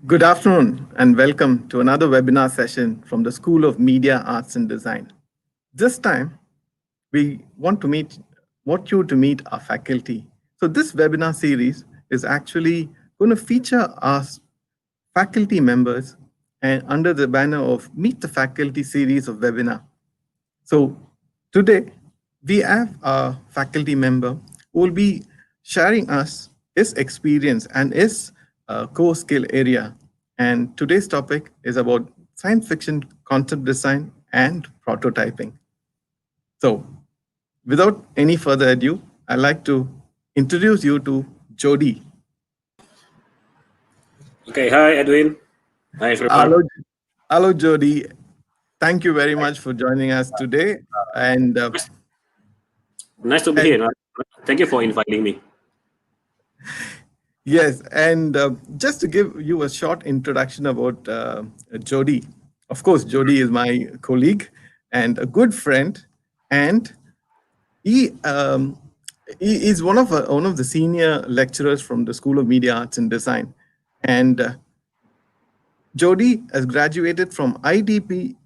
Good afternoon and welcome to another webinar session from the School of Media, Arts and Design. This time, we want you to meet our faculty. So this webinar series is actually going to feature our faculty members and under the banner of Meet the Faculty series of webinar. So today, we have a faculty member who will be sharing us his experience and his core skill area. And today's topic is about science fiction concept design and prototyping. So without any further ado, I'd like to introduce you to Jodie. Okay, hi Edwin. Hi everyone. Hello, Jodie. Thank you very much for joining us today. And Nice to be And here. Thank you for inviting me. yes, and just to give you a short introduction about Jodie. Of course, Jodie is my colleague and a good friend, and he he is one of the senior lecturers from the School of Media Arts and Design, and Jodie has graduated from IDP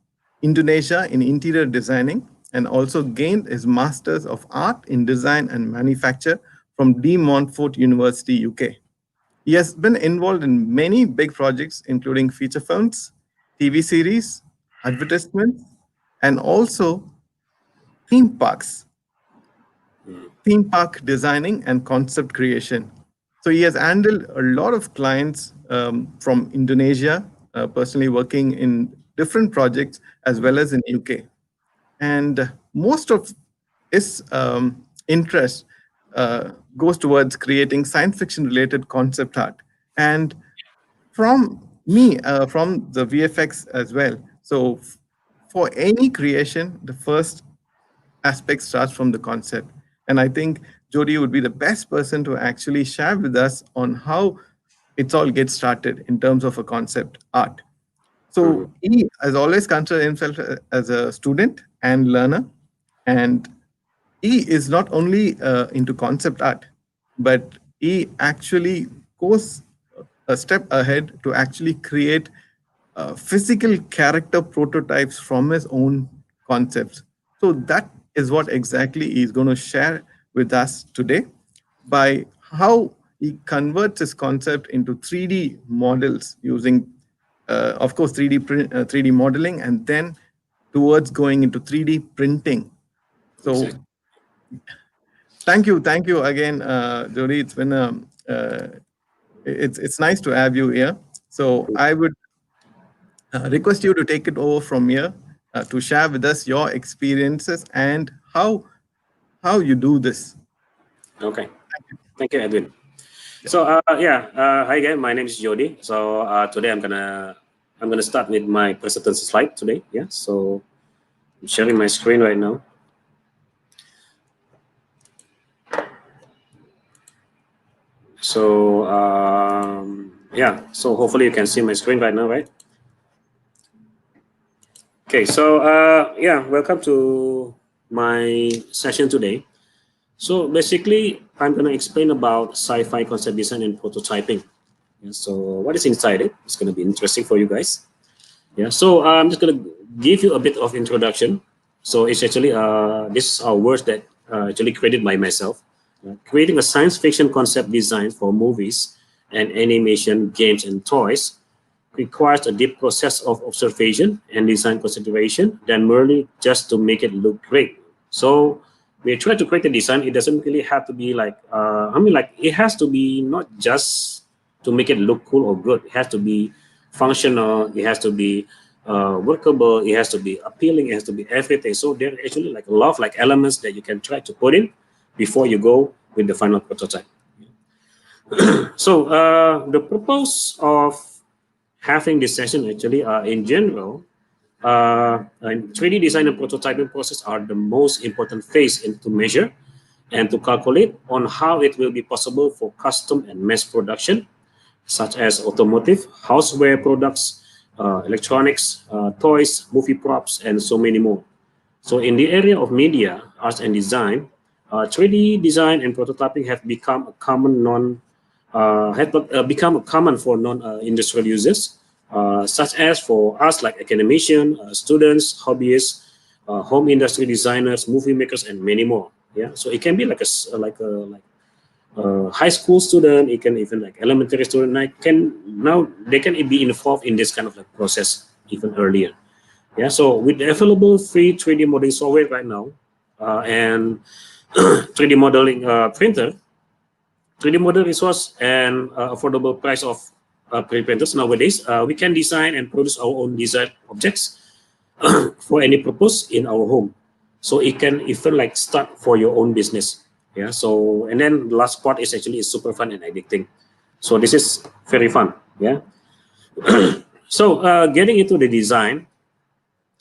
Indonesia in interior designing and also gained his Masters of Art in Design and Manufacture from De Montfort University, UK. He has been involved in many big projects, including feature films, TV series, advertisements, and also theme parks, theme park designing and concept creation. So he has handled a lot of clients from Indonesia, personally working in different projects as well as in UK. And most of his interest goes towards creating science fiction related concept art. And from me, from the VFX as well. So for any creation, the first aspect starts from the concept. And I think Jodie would be the best person to actually share with us on how it's all gets started in terms of a concept art. Mhm. So he has always considered himself as a student and learner, and he is not only into concept art, but he actually goes a step ahead to actually create physical character prototypes from his own concepts. So that is what exactly he's going to share with us today by how he converts his concept into 3D models using, of course, 3D modeling, and then towards going into 3D printing. So Exactly. thank you again, Jody. It's been it's nice to have you here. So I would request you to take it over from here to share with us your experiences and how you do this. Okay. Thank you, Edwin. So hi again. My name is Jody. So today I'm gonna start with my presentation slide today. Yeah. So I'm sharing my screen right now. So yeah. So hopefully you can see my screen right now, right? Okay. So yeah. Welcome to my session today. So basically, I'm gonna explain about sci-fi concept design and prototyping. Yeah, so what is inside it? It's gonna be interesting for you guys. Yeah, so I'm just gonna give you a bit of introduction. So it's actually this are words that actually created by myself. Creating a science fiction concept design for movies and animation, games, and toys requires a deep process of observation and design consideration than merely just to make it look great. So we try to create a design. It doesn't really have to be like like it has to be not just to make it look cool or good. It has to be functional. It has to be workable. It has to be appealing. It has to be everything. So there are actually like a lot of like elements that you can try to put in before you go with the final prototype. So the purpose of having this session actually in general, 3D design and prototyping process are the most important phase into measure and to calculate on how it will be possible for custom and mass production, such as automotive, houseware products, electronics, toys, movie props, and so many more. So in the area of media, arts and design, 3D design and prototyping have become a common become common for non-industrial users, such as for us like academician, students, hobbyists, home industry designers, movie makers, and many more. Yeah, so it can be like a high school student, it can even like elementary student. Like can now they can be involved in this kind of like process even earlier. Yeah, so with the available free 3D modeling software right now and 3D modeling printer, 3D model resource and affordable price of pre-printers nowadays, we can design and produce our own design objects for any purpose in our home. So it can even like start for your own business. Yeah. So and then the last part is actually super fun and addicting. So this is very fun. Yeah. So getting into the design.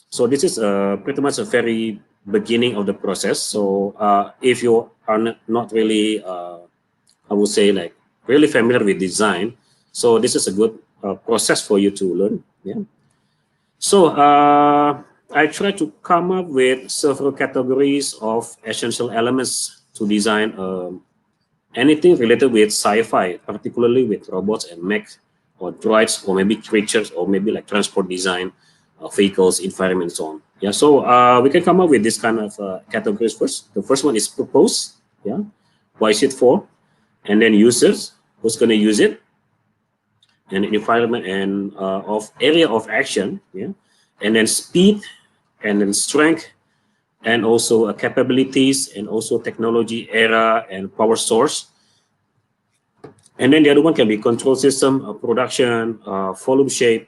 So this is pretty much a very beginning of the process. So if you are not really, I would say, like really familiar with design, so this is a good process for you to learn. Yeah. So I try to come up with several categories of essential elements to design anything related with sci-fi, particularly with robots and mechs or droids or maybe creatures or maybe like transport design, vehicles, environment, and so on. Yeah, so we can come up with this kind of categories first. The first one is purpose. Yeah, why is it for? And then users, who's going to use it, and environment and of area of action. Yeah, and then speed, and then strength, and also capabilities, and also technology era and power source. And then the other one can be control system, production, volume shape,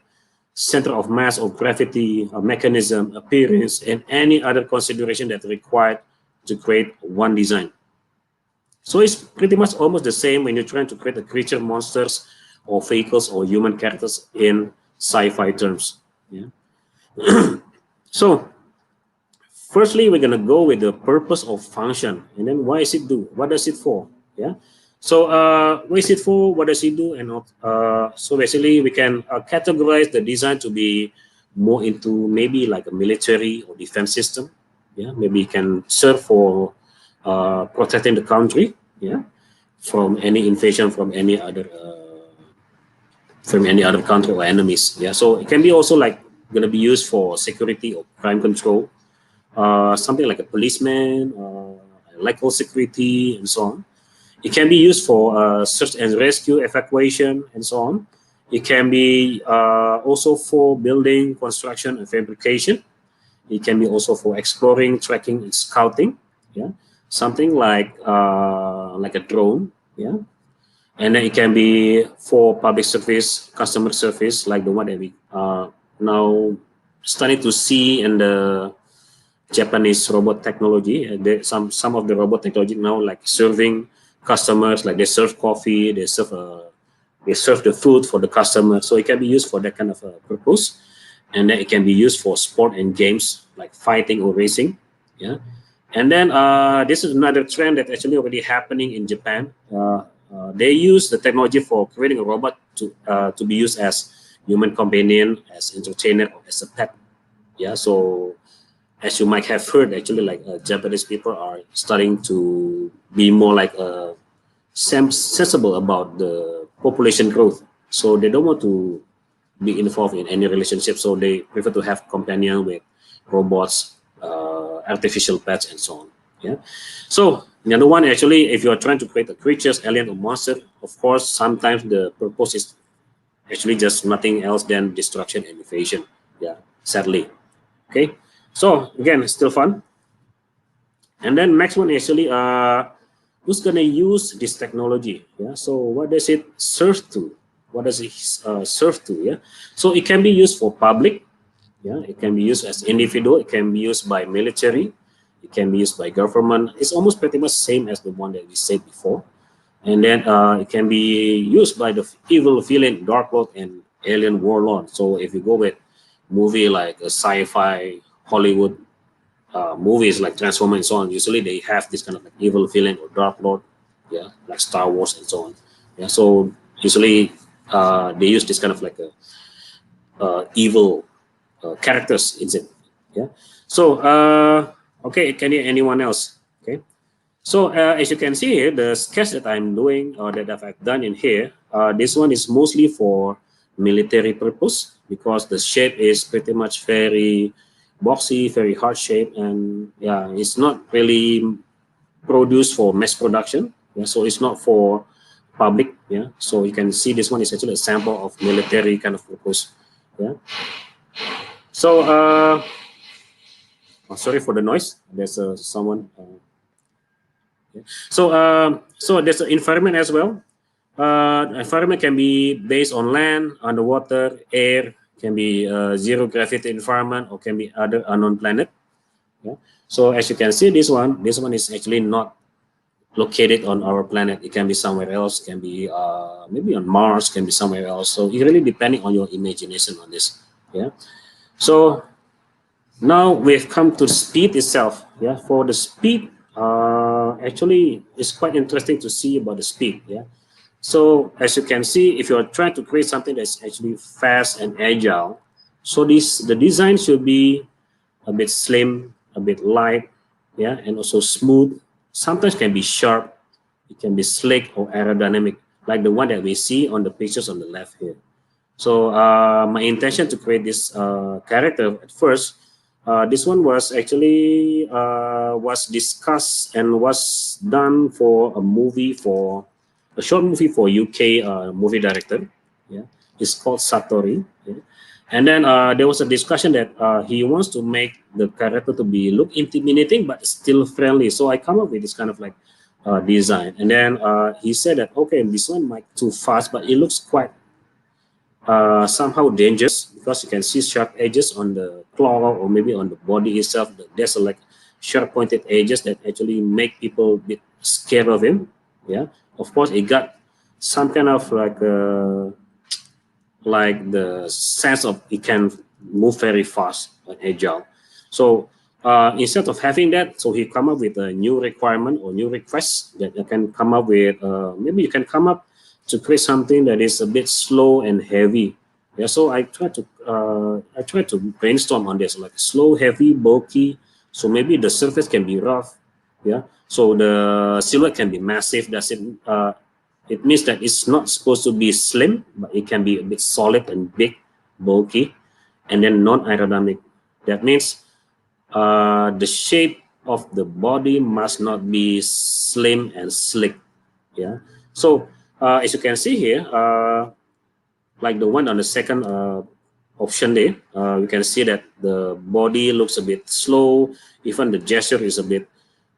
center of mass of gravity, mechanism, appearance, and any other consideration that required to create one design. So it's pretty much almost the same when you're trying to create a creature, monsters, or vehicles or human characters in sci-fi terms. Yeah. So firstly, we're gonna go with the purpose of function, and then why is it do? What does it for? Yeah. So what is it for? What does it do? And so basically, we can categorize the design to be more into maybe like a military or defense system. Yeah, maybe it can serve for protecting the country. Yeah, from any invasion from any other country or enemies. Yeah, so it can be also like going to be used for security or crime control, something like a policeman, local security, and so on. It can be used for search and rescue, evacuation, and so on. It can be also for building, construction, and fabrication. It can be also for exploring, tracking, and scouting. Yeah, something like a drone. Yeah, and then it can be for public service, customer service, like the one that we now starting to see in the Japanese robot technology. Some of the robot technology now like serving customers, like they serve coffee, they serve the food for the customer. So it can be used for that kind of purpose, and then it can be used for sport and games like fighting or racing. Yeah, and then this is another trend that actually already happening in Japan. They use the technology for creating a robot to be used as human companion, as entertainer, or as a pet. Yeah, so as you might have heard, actually, like Japanese people are starting to be more like sensible about the population growth. So they don't want to be involved in any relationship. So they prefer to have companion with robots, artificial pets, and so on. Yeah. So the other one, actually, if you are trying to create a creatures, alien, or monster, of course, sometimes the purpose is actually just nothing else than destruction and invasion. Yeah. Sadly. Okay. So again, it's still fun. And then next one actually, who's gonna use this technology? Yeah. So what does it serve to? What does it serve to? Yeah. So it can be used for public. Yeah. It can be used as individual. It can be used by military. It can be used by government. It's almost pretty much same as the one that we said before. And then it can be used by the evil villain, Dark Lord, and alien warlord. So if you go with movie like a sci-fi Hollywood movies like Transformers and so on, usually they have this kind of like evil villain or Dark Lord, yeah, like Star Wars and so on. Yeah, so usually they use this kind of like a evil characters in it. Yeah. So okay, can you anyone else? Okay. So as you can see here, the sketch that I'm doing or that I've done in here, this one is mostly for military purpose because the shape is pretty much very boxy, very hard shape, and yeah, it's not really produced for mass production. Yeah, so it's not for public. Yeah, so you can see this one is actually a sample of military kind of purpose. Yeah. So oh, sorry for the noise. There's someone. So there's an environment as well. Environment can be based on land, underwater, air, can be zero gravity environment, or can be other unknown planet. Yeah. So as you can see, this one is actually not located on our planet. It can be somewhere else. Can be maybe on Mars. Can be somewhere else. So it really depending on your imagination on this. Yeah. So Now we've come to the speed itself. Yeah, for the speed, actually, it's quite interesting to see about the speed. Yeah, so as you can see, if you're trying to create something that's actually fast and agile, so the design should be a bit slim, a bit light, yeah, and also smooth. Sometimes can be sharp, it can be slick or aerodynamic, like the one that we see on the pictures on the left here. So my intention to create this character at first, this one was actually was discussed and was done for a movie for a short movie for UK movie director. Yeah, it's called Satori. Yeah. And then there was a discussion that he wants to make the character to be look intimidating but still friendly. So I come up with this kind of like design. And then he said that okay, this one might too fast, but it looks quite somehow dangerous because you can see sharp edges on the claw or maybe on the body itself. There's like sharp pointed edges that actually make people a bit scared of him. Yeah, of course, it got some kind of like the sense of it can move very fast and agile. So instead of having that, so he come up with a new requirement or new request that you can come up with. Maybe you can come up to create something that is a bit slow and heavy. Yeah, so I try to brainstorm on this, like slow, heavy, bulky. So maybe the surface can be rough. Yeah, so the silhouette can be massive. It means that it's not supposed to be slim, but it can be a bit solid and big, bulky, and then non-aerodynamic. That means the shape of the body must not be slim and slick. Yeah. So as you can see here, like the one on the second option there, you can see that the body looks a bit slow. Even the gesture is a bit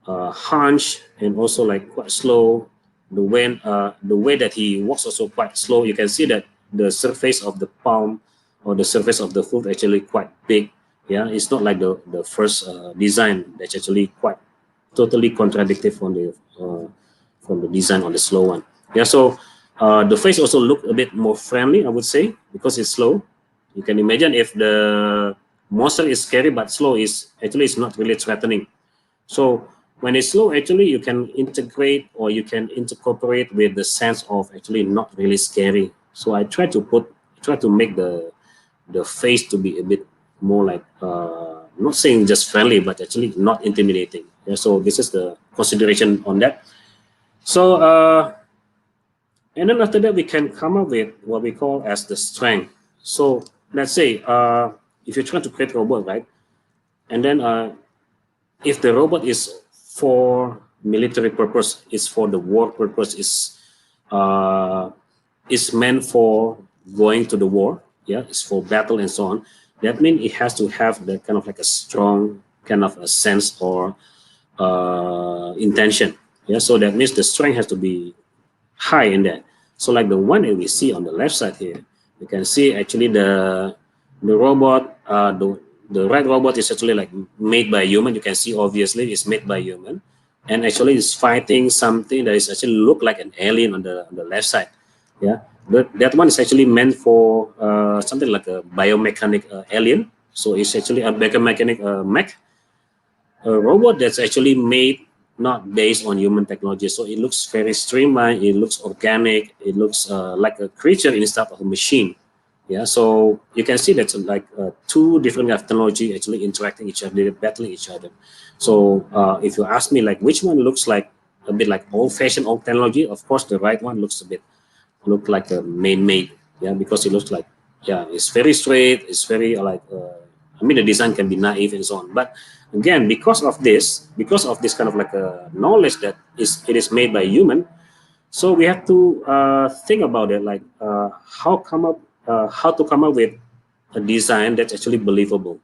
hunched and also like quite slow. The way that he walks also quite slow. You can see that the surface of the palm or the surface of the foot actually quite big. Yeah, it's not like the first design that's actually quite totally contradictory from the design on the slow one. Yeah, so the face also look a bit more friendly, I would say, because it's slow. You can imagine if the monster is scary but slow, is actually it's not really threatening. So when it's slow, actually you can integrate or you can incorporate with the sense of actually not really scary. So I try to make the face to be a bit more like not saying just friendly, but actually not intimidating. Yeah, so this is the consideration on that. So and then after that we can come up with what we call as the strength. So let's say if you're trying to create a robot, right? And then if the robot is for military purpose, is for the war purpose, is meant for going to the war, yeah, it's for battle and so on. That means it has to have that kind of like a strong kind of a sense or intention. Yeah, so that means the strength has to be high in that. So like the one that we see on the left side here, you can see actually the robot, the right robot is actually like made by a human. You can see obviously it's made by a human, and actually it's fighting something that is actually look like an alien on the left side. Yeah, that one is actually meant for something like a biomechanic alien. So it's actually a biomechanic mech, a robot that's actually made not based on human technology. So it looks very streamlined, it looks organic, it looks like a creature instead of a machine. Yeah, so you can see that's like two different technology actually interacting each other, battling each other. So if you ask me like which one looks like a bit like old-fashioned old technology, of course the right one looks a bit look like a man-made. Yeah, because it looks like, yeah, it's very straight, it's very like I mean the design can be naive and so on. But again, because of this kind of like a knowledge that it is made by a human, so we have to think about it, like how to come up with a design that's actually believable.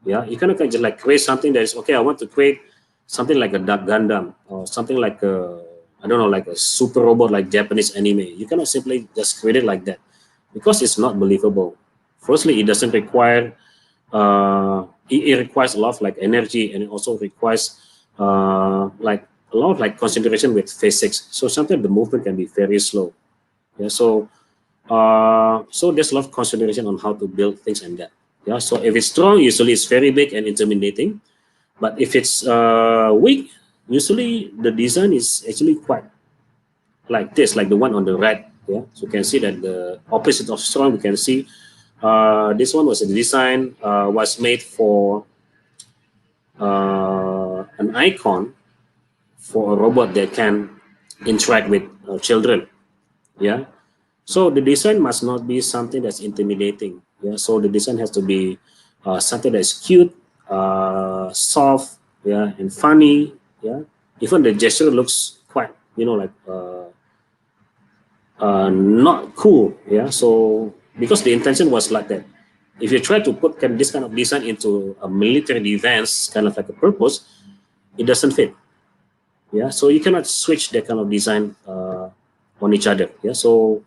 Yeah, you cannot just like create something that is okay. I want to create something like a Dark Gundam or something like a, I don't know, like a super robot like Japanese anime. You cannot simply just create it like that because it's not believable. Firstly, it doesn't require it requires a lot of like energy, and it also requires like a lot of like consideration with physics. So sometimes the movement can be very slow. Yeah, so so there's a lot of consideration on how to build things and that. Yeah, so if it's strong, usually it's very big and intimidating. But if it's weak, usually the design is actually quite like this, like the one on the right. Yeah, so you can see that the opposite of strong. We can see this one was a design was made for an icon for a robot that can interact with children. Yeah, so the design must not be something that's intimidating. Yeah, so the design has to be something that's cute, soft, yeah, and funny. Yeah, even the gesture looks quite, like not cool. Yeah, so because the intention was like that. If you try to put this kind of design into a military defense, kind of like a purpose, it doesn't fit. Yeah, so you cannot switch that kind of design on each other. Yeah, so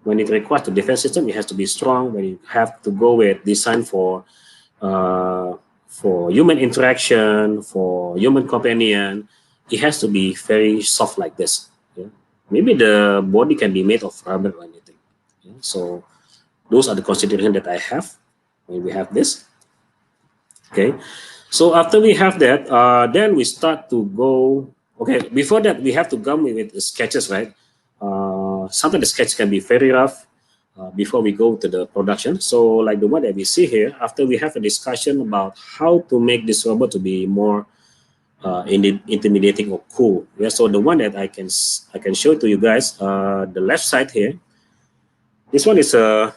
when it requires the defense system, it has to be strong. When you have to go with design for human interaction, for human companion, it has to be very soft like this. Yeah, maybe the body can be made of rubber or anything. Yeah? So those are the considerations that I have when we have this. Okay, so after we have that, then we start to go. Okay, before that, we have to come with the sketches, right? Sometimes the sketch can be very rough before we go to the production. So, like the one that we see here, after we have a discussion about how to make this robot to be more intimidating or cool. Yeah. So the one that I can show to you guys, the left side here. This one is the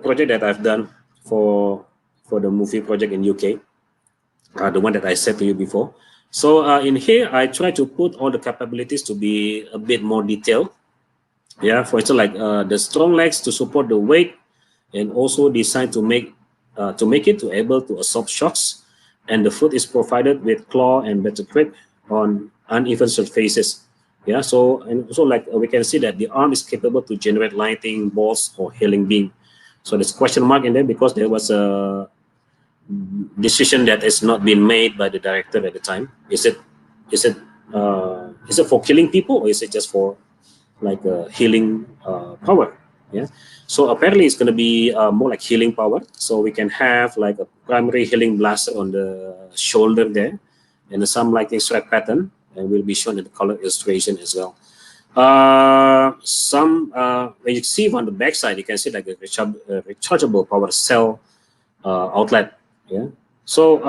project that I've done for for the movie project in UK. The one that I said to you before. So in here, I try to put all the capabilities to be a bit more detailed. Yeah, for instance, like the strong legs to support the weight, and also designed to make it to able to absorb shocks. And the foot is provided with claw and better grip on uneven surfaces. Yeah, so and also like we can see that the arm is capable to generate lightning bolts or healing beam. So there's question mark in there because there was a decision that has not been made by the director at the time. Is it is it for killing people, or is it just for like healing power? Yeah. So apparently it's going to be more like healing power. So we can have like a primary healing blaster on the shoulder there, and some lightning strike pattern, and will be shown in the color illustration as well. Some when you see on the back side, you can see like a rechargeable power cell outlet. Yeah. So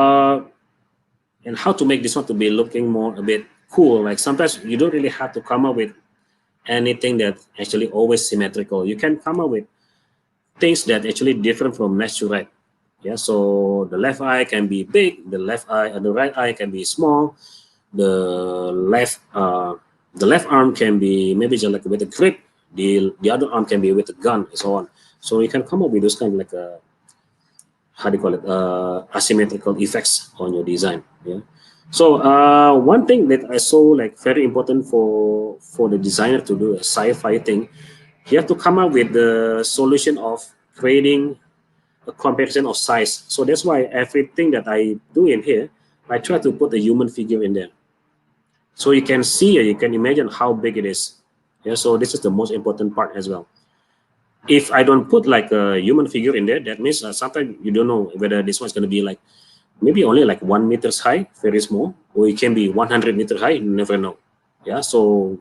and how to make this one to be looking more a bit cool. Like sometimes you don't really have to come up with anything that actually always symmetrical. You can come up with things that actually different from left to right. Yeah. So the left eye can be big. The left eye and the right eye can be small. The left arm can be maybe just like with a grip. The other arm can be with a gun and so on. So you can come up with those kind of like a how do you call it asymmetrical effects on your design. Yeah. So one thing that I saw like very important for the designer to do a sci-fi thing, he have to come up with the solution of creating a comparison of size. So that's why everything that I do in here, I try to put a human figure in there, so you can see, you can imagine how big it is. Yeah. So this is the most important part as well. If I don't put like a human figure in there, that means sometimes you don't know whether this one's going to be like maybe only like 1 meters high, very small, or it can be 100 meters high. You never know. Yeah. So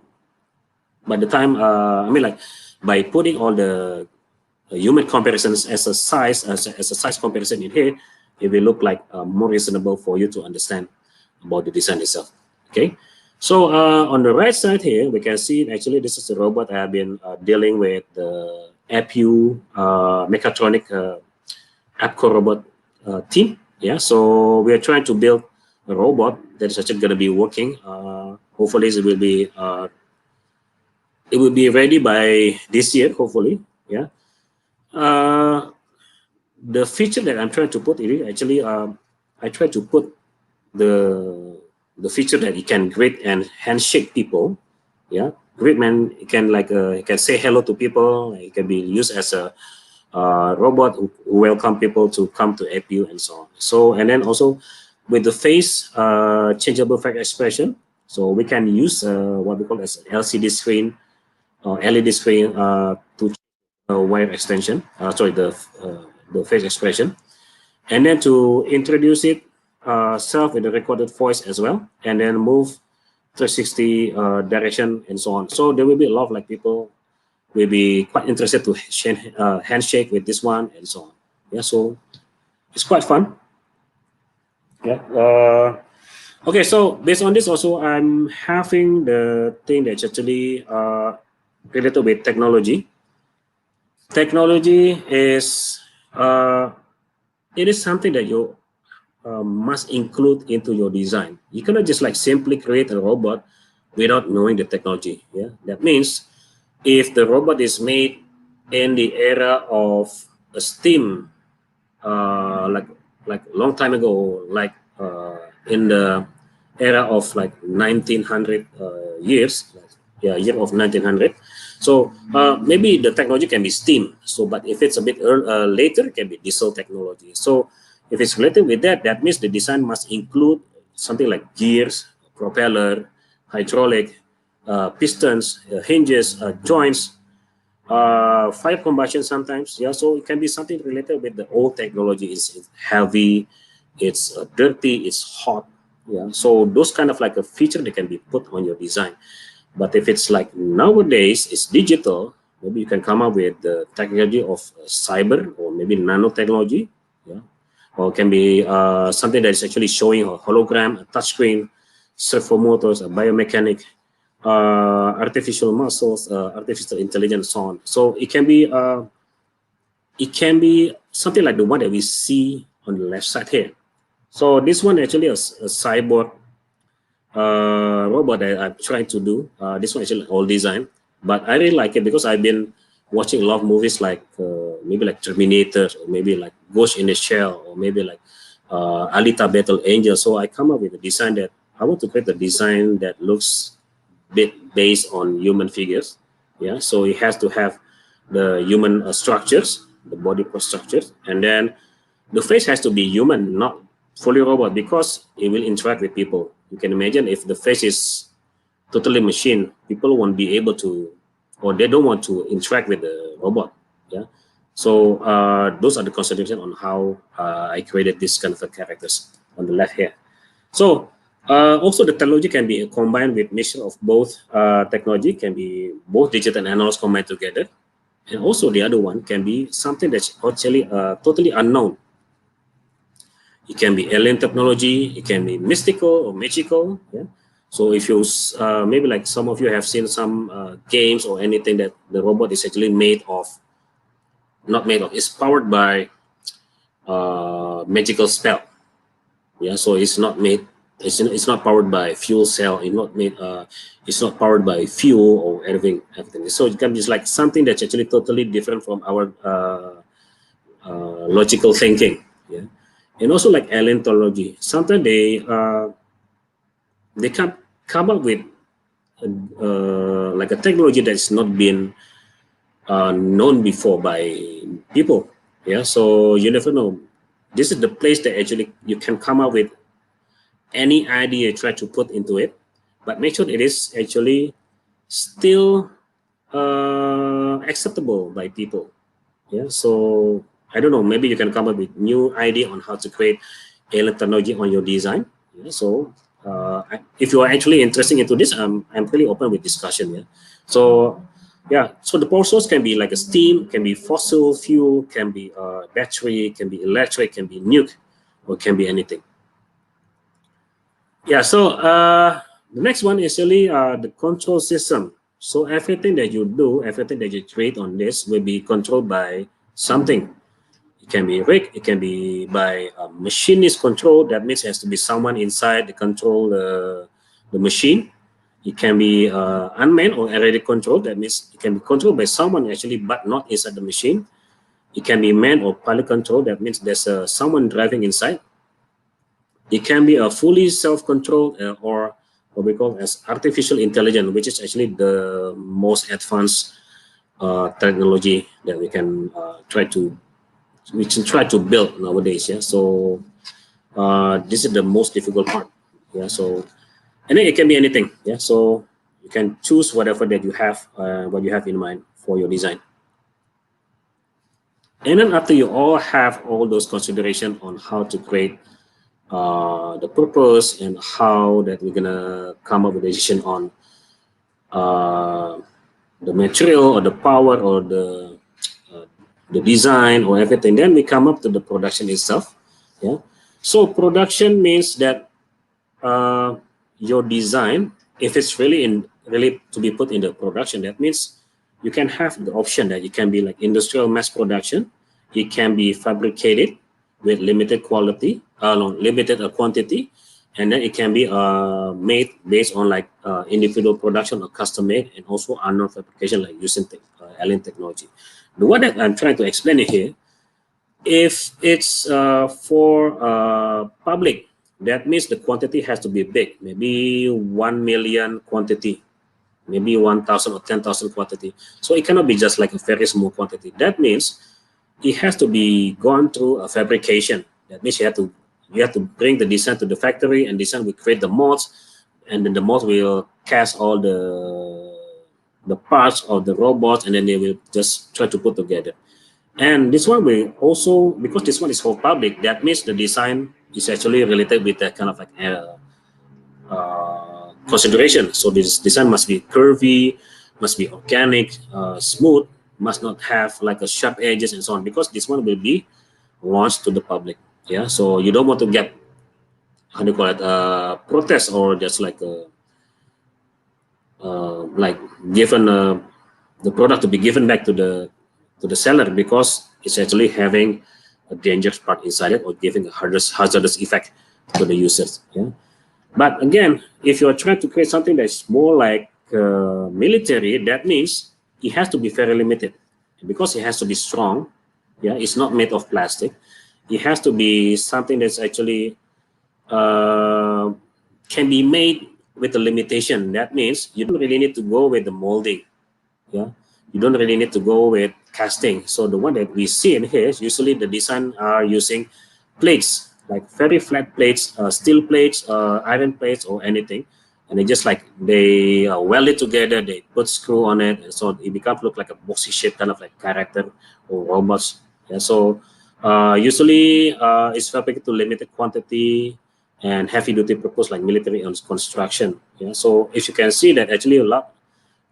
by the time, I mean, like by putting all the human comparisons as a size, as a size comparison in here, it will look like more reasonable for you to understand about the design itself. Okay. So on the right side here, we can see actually this is a robot I have been dealing with the APU mechatronic APCO robot team. Yeah, so we are trying to build a robot that is actually going to be working. Hopefully, it will be ready by this year. Hopefully, yeah. The feature that I'm trying to put in actually, I try to put the feature that you can greet and handshake people. Yeah, greet man can like you can say hello to people. It can be used as a robot who welcome people to come to APU and so on. So and then also with the face changeable face expression, so we can use what we call as LCD screen or LED screen to wire extension. Sorry, the face expression. and then to introduce it self with a recorded voice as well, and then move 360 direction and so on. So there will be a lot of like people will be quite interested to handshake with this one and so on. Yeah, so it's quite fun. Yeah. Okay, so based on this also, I'm having the thing that's actually related with technology. Technology is it is something that you must include into your design. You cannot just like simply create a robot without knowing the technology. Yeah, that means if the robot is made in the era of a steam, like a long time ago, like in the era of like 1900 years, yeah, year of 1900. So maybe the technology can be steam. So, but if it's a bit later, it can be diesel technology. So, if it's related with that, that means the design must include something like gears, propeller, hydraulic, pistons, hinges, joints, fire combustion sometimes. Yeah, so it can be something related with the old technology. It's heavy, it's dirty, it's hot. Yeah, so those kind of like a feature that can be put on your design. But if it's like nowadays, it's digital. Maybe you can come up with the technology of cyber or maybe nanotechnology. Yeah, or it can be something that is actually showing a hologram, a touchscreen, servo motors, a biomechanic, artificial muscles, artificial intelligence, so on. So it can be something like the one that we see on the left side here. So this one actually is a cyborg robot that I'm trying to do. This one actually all design, but I really like it because I've been watching a lot of movies like maybe like Terminator, or maybe like Ghost in the Shell, or maybe like Alita Battle Angel. So I come up with a design that I want to create a design that looks bit based on human figures. Yeah, so it has to have the human structures, the body structures, and then the face has to be human, not fully robot, because it will interact with people. You can imagine if the face is totally machine, people won't be able to, or they don't want to interact with the robot. Yeah, so those are the considerations on how I created this kind of characters on the left here. So also the technology can be combined with mixture of both technology, can be both digital and analog combined together. And also the other one can be something that's actually totally unknown. It can be alien technology, it can be mystical or magical. Yeah? So if you, maybe like some of you have seen some games or anything that the robot is actually made of, not made of, it's powered by magical spell. Yeah, so it's not made, it's not powered by fuel cell, it's not made, it's not powered by fuel or everything. So it can be just like something that's actually totally different from our logical thinking. Yeah, and also like alien technology. Sometimes they can come up with like a technology that's not been known before by people. Yeah, so you never know. This is the place that actually you can come up with any idea you try to put into it, but make sure it is actually still acceptable by people. Yeah, so I don't know, maybe you can come up with new idea on how to create alien technology on your design. Yeah, so if you are actually interested into this, I'm pretty open with discussion. Yeah, so yeah, so the power source can be like a steam, can be fossil fuel, can be battery, can be electric, can be nuke, or can be anything. Yeah, so the next one is really the control system. So everything that you do, everything that you create on this will be controlled by something. It can be rig, it can be by a machinist control. That means it has to be someone inside to control the machine. It can be unmanned or aerated control. That means it can be controlled by someone actually, but not inside the machine. It can be manned or pilot control. That means there's someone driving inside. It can be a fully self-controlled or what we call as artificial intelligence, which is actually the most advanced technology that we can try to build nowadays. Yeah, so this is the most difficult part. Yeah, so and then it can be anything. Yeah, so you can choose whatever that you have, what you have in mind for your design. And then after you all have all those considerations on how to create the purpose and how that we're gonna come up with a decision on the material or the power or the design or everything, then we come up to the production itself. Yeah. So production means that your design, if it's really to be put in the production, that means you can have the option that it can be like industrial mass production, it can be fabricated with limited quality, limited quantity, and then it can be made based on like individual production or custom made, and also unknown fabrication like using alien technology. The one that I'm trying to explain here, if it's for public, that means the quantity has to be big, maybe 1 million quantity, maybe 1,000 or 10,000 quantity. So it cannot be just like a very small quantity. That means it has to be gone through a fabrication. That means you have to bring the design to the factory, and design will create the molds, and then the molds will cast all the parts of the robots, and then they will just try to put together. And this one will also, because this one is for public, that means the design is actually related with that kind of like consideration. So this design must be curvy, must be organic, smooth, must not have like a sharp edges and so on, because this one will be launched to the public. Yeah, so you don't want to get, how do you call it, protest, or just like given the product to be given back to the seller because it's actually having a dangerous part inside it or giving a hazardous effect to the users. Yeah. But again, if you're trying to create something that's more like military, that means it has to be very limited because it has to be strong. Yeah, it's not made of plastic. It has to be something that's actually can be made with a limitation. That means you don't really need to go with the molding. Yeah, you don't really need to go with casting. So the one that we see in here is usually the design are using plates, like very flat plates, steel plates, iron plates, or anything, and they just like they weld it together. They put screw on it, and so it becomes look like a boxy shape, kind of like character or robots. Yeah, so usually it's fabricated to limited quantity and heavy duty purpose like military construction. Yeah, so if you can see that actually a lot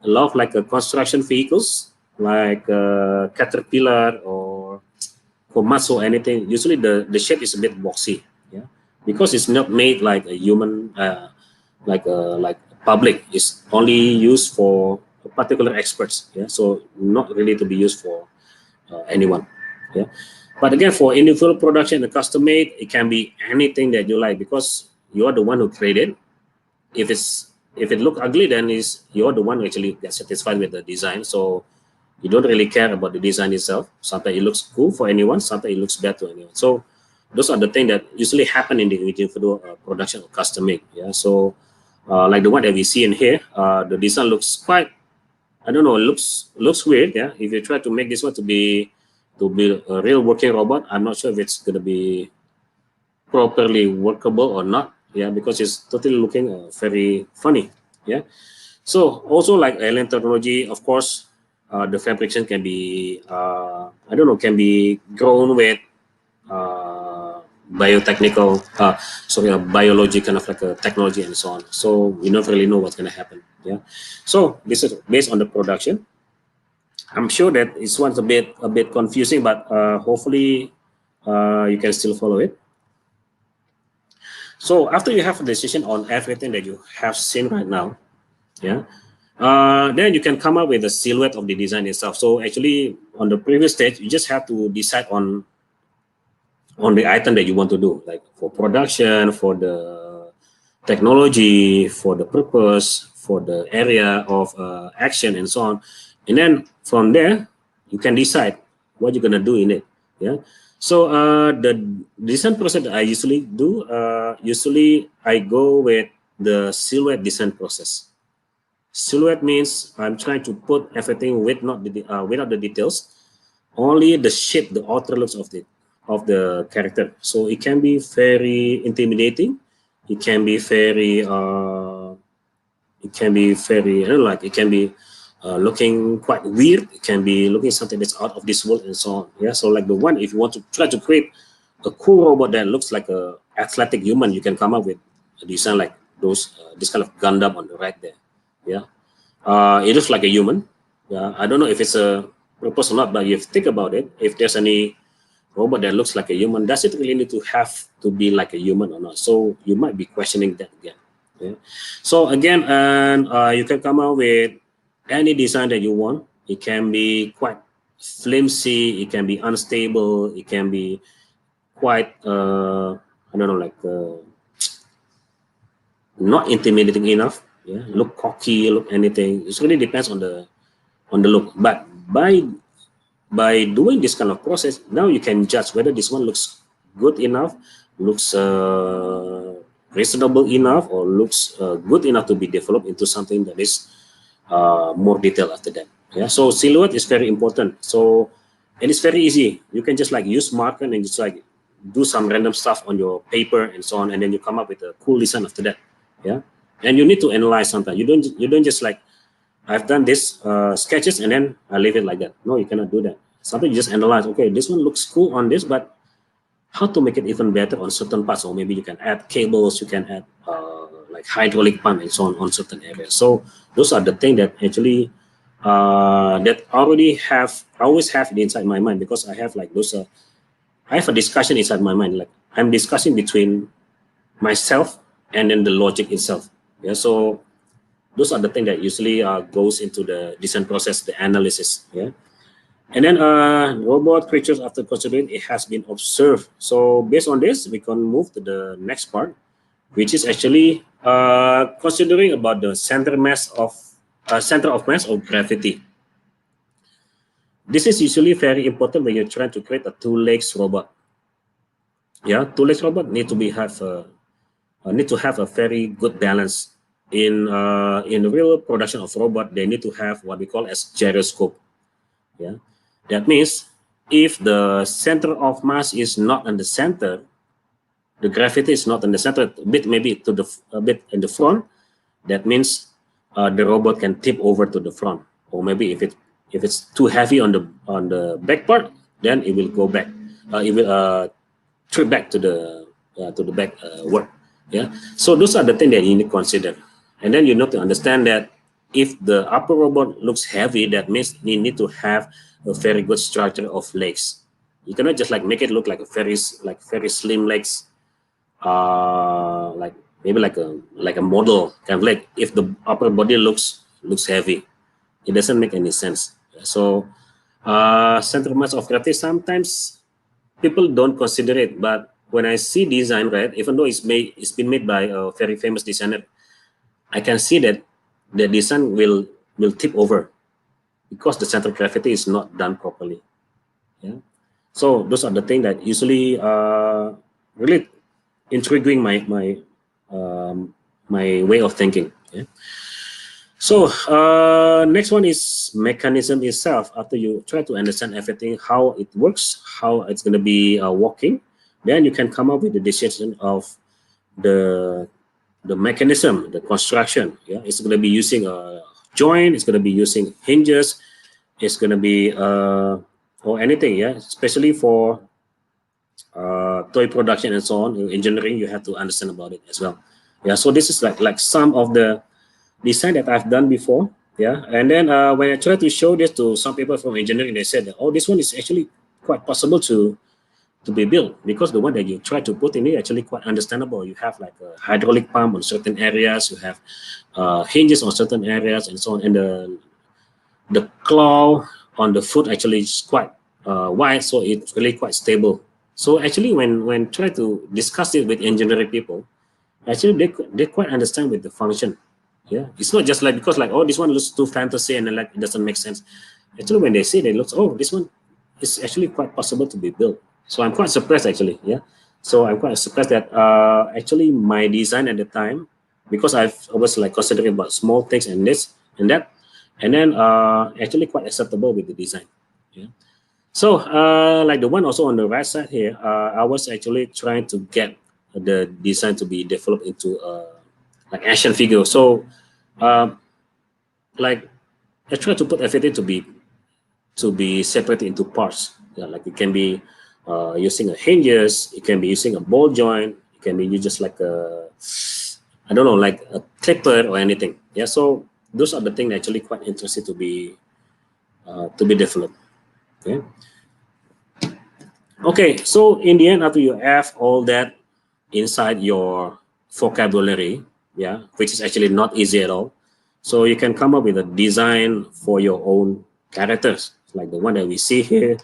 of like construction vehicles like Caterpillar or Komatsu or anything, usually the shape is a bit boxy, yeah, because it's not made like a human, like public. It's only used for particular experts, yeah. So not really to be used for anyone, yeah. But again, for individual production and custom made, it can be anything that you like because you are the one who created. If it look ugly, then is you're the one who actually gets satisfied with the design. So you don't really care about the design itself. Sometimes it looks cool for anyone, sometimes it looks bad to anyone. So those are the things that usually happen in the individual production or custom made. Yeah. So like the one that we see in here, the design looks quite, I don't know, it looks weird. Yeah. If you try to make this one to be a real working robot, I'm not sure if it's gonna be properly workable or not. Yeah, because it's totally looking very funny. Yeah. So also like alien technology, of course, the fabrication can be I don't know, can be grown with biotechnical, biology kind of like a technology and so on. So we don't really know what's going to happen. Yeah. So this is based on the production. I'm sure that this one's a bit confusing, but hopefully you can still follow it. So after you have a decision on everything that you have seen right now, yeah, then you can come up with a silhouette of the design itself. So actually, on the previous stage, you just have to decide on the item that you want to do, like for production, for the technology, for the purpose, for the area of action, and so on. And then from there, you can decide what you're gonna do in it. Yeah. So the design process that I usually do, usually I go with the silhouette design process. Silhouette means I'm trying to put everything with not without the details, only the shape, the outer looks of the character. So it can be very intimidating. It can be very I don't know, like it can be looking quite weird. It can be looking something that's out of this world and so on. Yeah. So like the one, if you want to try to create a cool robot that looks like a athletic human, you can come up with a design like those this kind of Gundam on the right there. Yeah. It looks like a human. Yeah. I don't know if it's a purpose or not, but if you think about it, if there's any robot that looks like a human, does it really need to have to be like a human or not? So you might be questioning that again. Yeah. So again, and you can come out with any design that you want. It can be quite flimsy, it can be unstable, it can be quite I don't know, like not intimidating enough. Yeah, look cocky, look anything. It really depends on the look. But by doing this kind of process, now you can judge whether this one looks good enough, looks reasonable enough, or looks good enough to be developed into something that is more detailed after that. Yeah, so silhouette is very important. So, and it's very easy. You can just like use marker and just like do some random stuff on your paper and so on, and then you come up with a cool design after that. Yeah, and you need to analyze sometimes. You don't just like I've done this sketches and then I leave it like that. No, you cannot do that. Sometimes you just analyze. Okay, this one looks cool on this, but how to make it even better on certain parts? Or maybe you can add cables, you can add like hydraulic pump and so on certain areas. So those are the things that actually that I always have it inside my mind, because I have like those. I have a discussion inside my mind. Like I'm discussing between myself and then the logic itself. Yeah. So those are the things that usually goes into the design process, the analysis. Yeah. And then robot creatures after considering it has been observed. So based on this, we can move to the next part, which is actually considering about the center of mass of gravity. This is usually very important when you're trying to create a two-legs robot. Yeah, two-legs robot need to have a very good balance. In real production of robot, they need to have what we call as gyroscope. Yeah, that means if the center of mass is not in the center, the gravity is not in the center, maybe a bit in the front, that means the robot can tip over to the front. Or maybe if it's too heavy on the back part, then it will go back. It will trip back to the back work. Yeah. So those are the things that you need to consider. And then you need to understand that if the upper robot looks heavy, that means you need to have a very good structure of legs. You cannot just like make it look like very slim legs, like maybe like a model kind of leg. If the upper body looks heavy, it doesn't make any sense. So center mass of gravity, sometimes people don't consider it, but when I see design, right, even though it's been made by a very famous designer, I can see that the design will tip over because the center of gravity is not done properly. Yeah. So those are the things that usually really intriguing my way of thinking. Yeah. So next one is mechanism itself. After you try to understand everything, how it works, how it's going to be working, then you can come up with the decision of the mechanism, the construction. Yeah, it's going to be using a joint, it's going to be using hinges, it's going to be or anything. Yeah, especially for toy production and so on, engineering, you have to understand about it as well. Yeah, so this is like some of the design that I've done before. Yeah, and then when I try to show this to some people from engineering, they said that, oh, this one is actually quite possible to be built, because the one that you try to put in it actually quite understandable. You have like a hydraulic pump on certain areas, you have hinges on certain areas and so on, and the claw on the foot actually is quite wide, so it's really quite stable. So actually when try to discuss it with engineering people, actually they quite understand with the function. Yeah, it's not just like, because like, oh, this one looks too fantasy and then like it doesn't make sense. Actually, when they see it, it looks, oh, this one is actually quite possible to be built. So I'm quite surprised actually. Yeah, so I'm quite surprised that actually my design at the time, because I was like considering about small things and this and that, and then actually quite acceptable with the design. Yeah. So like the one also on the right side here, I was actually trying to get the design to be developed into like action figure. So like I try to put everything to be separated into parts. Yeah, like it can be using a hinges, it can be using a ball joint, it can be used just like a, I don't know, like a clipper or anything. Yeah, so those are the things actually quite interesting to be developed. Okay. Okay, so in the end, after you have all that inside your vocabulary, yeah, which is actually not easy at all. So you can come up with a design for your own characters, like the one that we see here.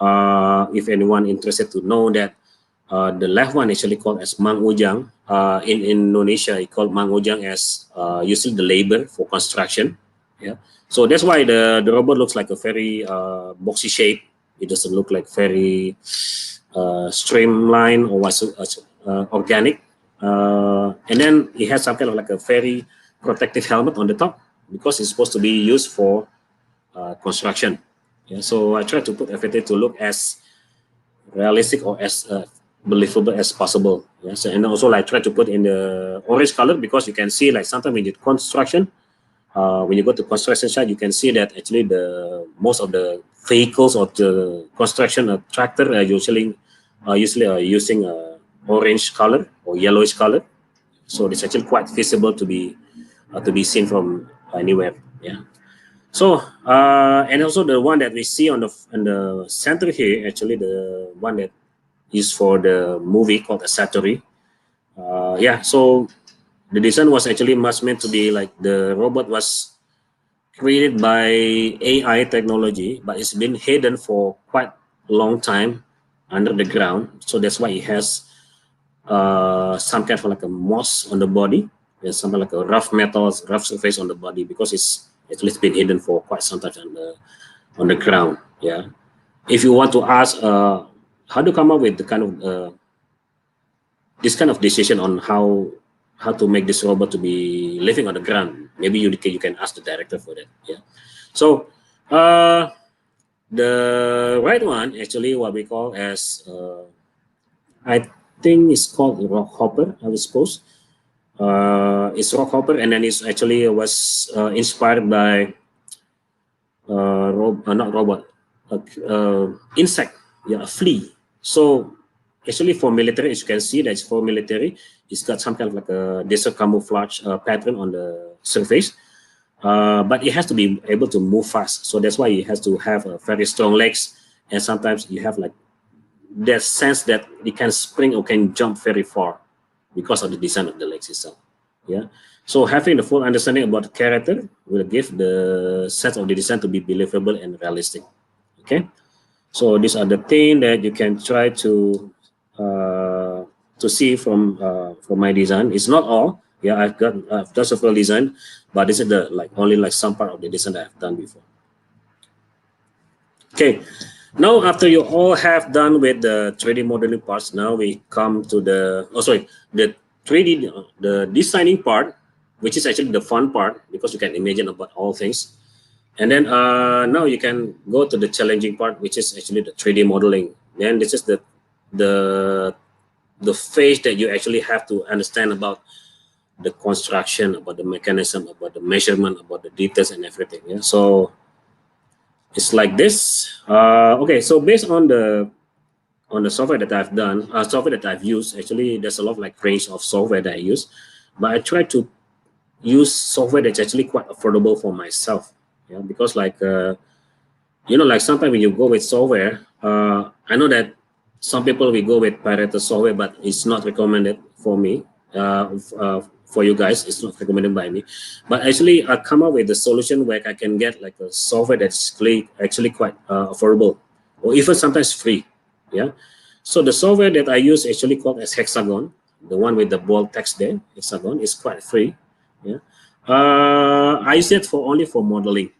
If anyone interested to know that, the left one actually called as Mang Ujang. In Indonesia, it called Mang Ujang as usually the labor for construction. Yeah, so that's why the robot looks like a very boxy shape. It doesn't look like very streamlined or was organic. And then it has some kind of like a very protective helmet on the top because it's supposed to be used for construction. Yeah, so I try to put everything to look as realistic or as believable as possible. Yeah, so, and also like try to put in the orange color because you can see like sometimes when you do construction, when you go to construction site, you can see that actually the most of the vehicles of the construction tractor are usually using orange color or yellowish color. So it's actually quite visible to be seen from anywhere. Yeah. So and also the one that we see on the center here, actually the one that is for the movie called Satori. Yeah. So the design was actually much meant to be like the robot was created by AI technology, but it's been hidden for quite a long time under the ground. So that's why it has some kind of like a moss on the body. There's something like a rough metals, rough surface on the body because it's been hidden for quite some time on the ground. Yeah. If you want to ask, how do you come up with the kind of this kind of decision on how to make this robot to be living on the ground? Maybe you can ask the director for that. Yeah. So the right one actually what we call as I think it's called rock hopper. I would suppose it's rock hopper, and then it's actually was inspired by not robot, insect, yeah, a flea. So actually for military, as you can see, that's for military. It's got some kind of like a desert camouflage pattern on the surface. But it has to be able to move fast. So that's why it has to have very strong legs. And sometimes you have like that sense that it can spring or can jump very far because of the design of the legs itself. Yeah. So having the full understanding about the character will give the sense of the design to be believable and realistic. Okay. So these are the things that you can try to see from my design. It's not all. Yeah, I've done several design, but this is the like only like some part of the design that I've done before. Okay, now after you all have done with the 3D modeling parts, now we come to the the 3D the designing part, which is actually the fun part because you can imagine about all things. And then now you can go to the challenging part, which is actually the 3D modeling. Then this is the phase that you actually have to understand about the construction, about the mechanism, about the measurement, about the details and everything. Yeah. So it's like this. Okay. So based on the software that I've done, software that I've used, actually there's a lot of like range of software that I use, but I try to use software that's actually quite affordable for myself. Yeah, because like like sometimes when you go with software, I know that some people will go with Pareto software, but it's not recommended for me. For you guys, it's not recommended by me. But actually, I come up with a solution where I can get like a software that's actually quite affordable, or even sometimes free. Yeah. So the software that I use actually called as Hexagon, the one with the bold text there. Hexagon is quite free. Yeah. I use it only for modeling.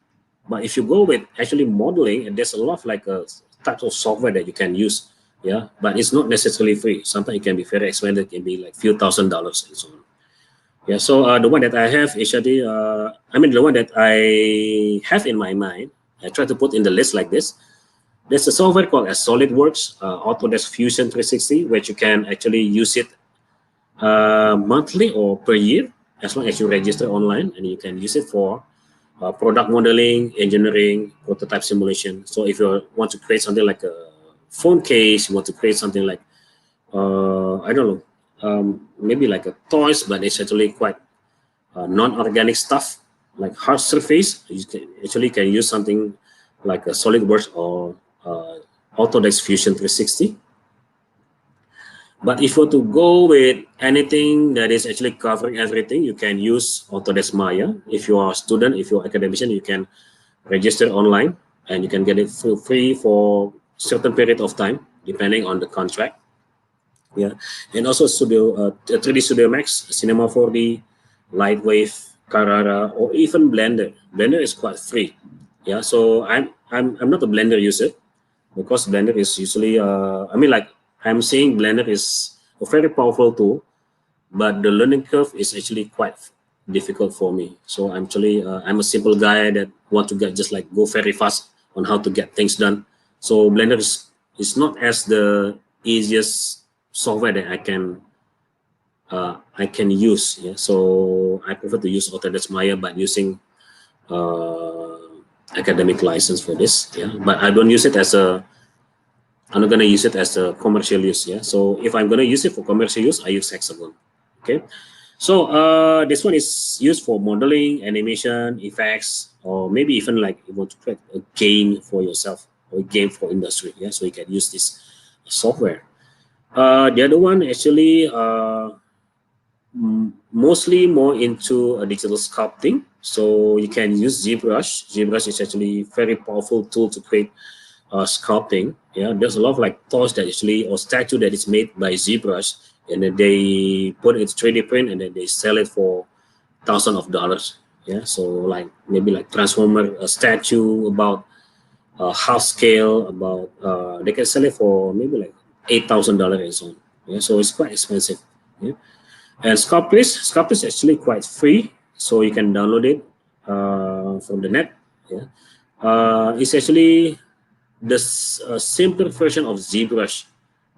But if you go with actually modeling, there's a lot of like types of software that you can use. Yeah, but it's not necessarily free. Sometimes it can be very expensive. It can be like few $1,000s and so on. Yeah, so the one that I have is actually, the one that I have in my mind, I try to put in the list like this. There's a software called as SolidWorks, Autodesk Fusion 360, which you can actually use it monthly or per year, as long as you register online, and you can use it for product modeling, engineering, prototype simulation. So if you want to create something like a phone case, you want to create something like, I don't know, maybe like a toys, but it's actually quite non-organic stuff, like hard surface. You can use something like a SolidWorks or Autodesk Fusion 360. But if you want to go with anything that is actually covering everything, you can use Autodesk Maya. If you are a student, if you're an academician, you can register online and you can get it free for certain period of time, depending on the contract. Yeah, and also Studio 3D Studio Max, Cinema 4D, Lightwave, Carrara, or even Blender. Blender is quite free. Yeah, so I'm not a Blender user because Blender is usually I mean, like, I'm saying Blender is a very powerful tool, but the learning curve is actually quite difficult for me. So actually I'm a simple guy that want to get just like go very fast on how to get things done. So Blender is not as the easiest software that I can use. Yeah, so I prefer to use Autodesk Maya, but using academic license for this. Yeah, but I don't use it as a I'm not gonna use it as a commercial use. Yeah, so if I'm gonna use it for commercial use, I use Hexagon. Okay, so this one is used for modeling, animation, effects, or maybe even like you want to create a game for yourself or a game for industry. Yeah, so you can use this software. The other one actually mostly more into digital sculpting. So you can use ZBrush. ZBrush is actually a very powerful tool to create sculpting. Yeah, there's a lot of like toys that actually or statue that is made by ZBrush, and then they put it into 3D print and then they sell it for thousands of dollars. Yeah, so like maybe like transformer a statue about half scale, about they can sell it for maybe like $8,000 and so on. Yeah, so it's quite expensive. Yeah. And Sculpt is actually quite free, so you can download it from the net. Yeah, it's actually the simpler version of ZBrush.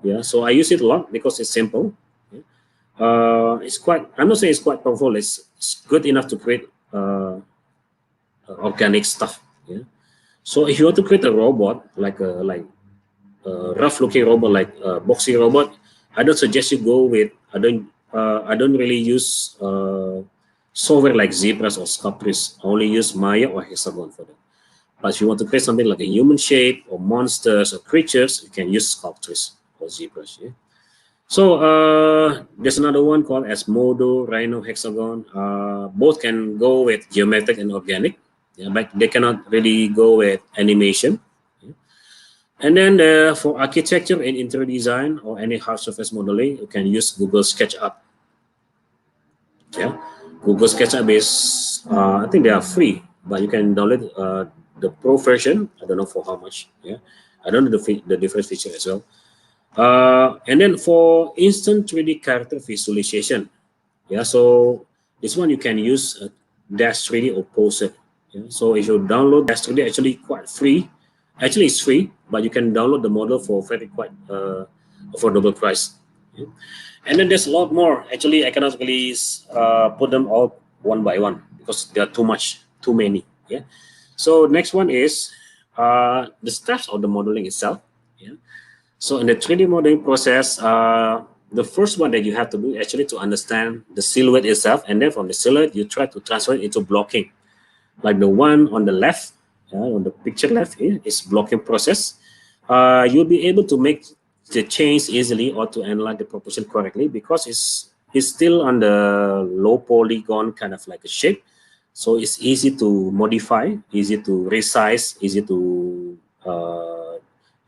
Yeah, so I use it a lot because it's simple. Yeah. It's quite. I'm not saying it's quite powerful. It's good enough to create organic stuff. Yeah. So if you want to create a robot like a rough-looking robot like a boxy robot, I don't suggest you go with. I don't really use software like ZBrush or Sculptris. I only use Maya or Hexagon for that. But if you want to create something like a human shape or monsters or creatures, you can use Sculptris or ZBrush. Yeah? So there's another one called as Modo, Rhino, Hexagon. Both can go with geometric and organic, yeah, but they cannot really go with animation. Yeah? And then for architecture and interior design or any hard surface modeling, you can use Google SketchUp. Yeah, Google SketchUp is I think they are free, but you can download the pro version. I don't know for how much. Yeah, I don't know the different feature as well. And then for instant 3D character visualization, yeah, so this one you can use Dash 3D or Poset. Yeah? So if you download Dash 3D, actually quite free. Actually, it's free, but you can download the model for very quite affordable price. Yeah? And then there's a lot more. Actually, I cannot really put them all one by one because there are too many. Yeah. So next one is the steps of the modeling itself. Yeah. So in the 3D modeling process, the first one that you have to do actually to understand the silhouette itself, and then from the silhouette you try to transfer it into blocking. Like the one on the left, on the picture left here is blocking process. You'll be able to make the change easily or to analyze the proportion correctly because it's still on the low polygon kind of like a shape. So it's easy to modify, easy to resize, easy to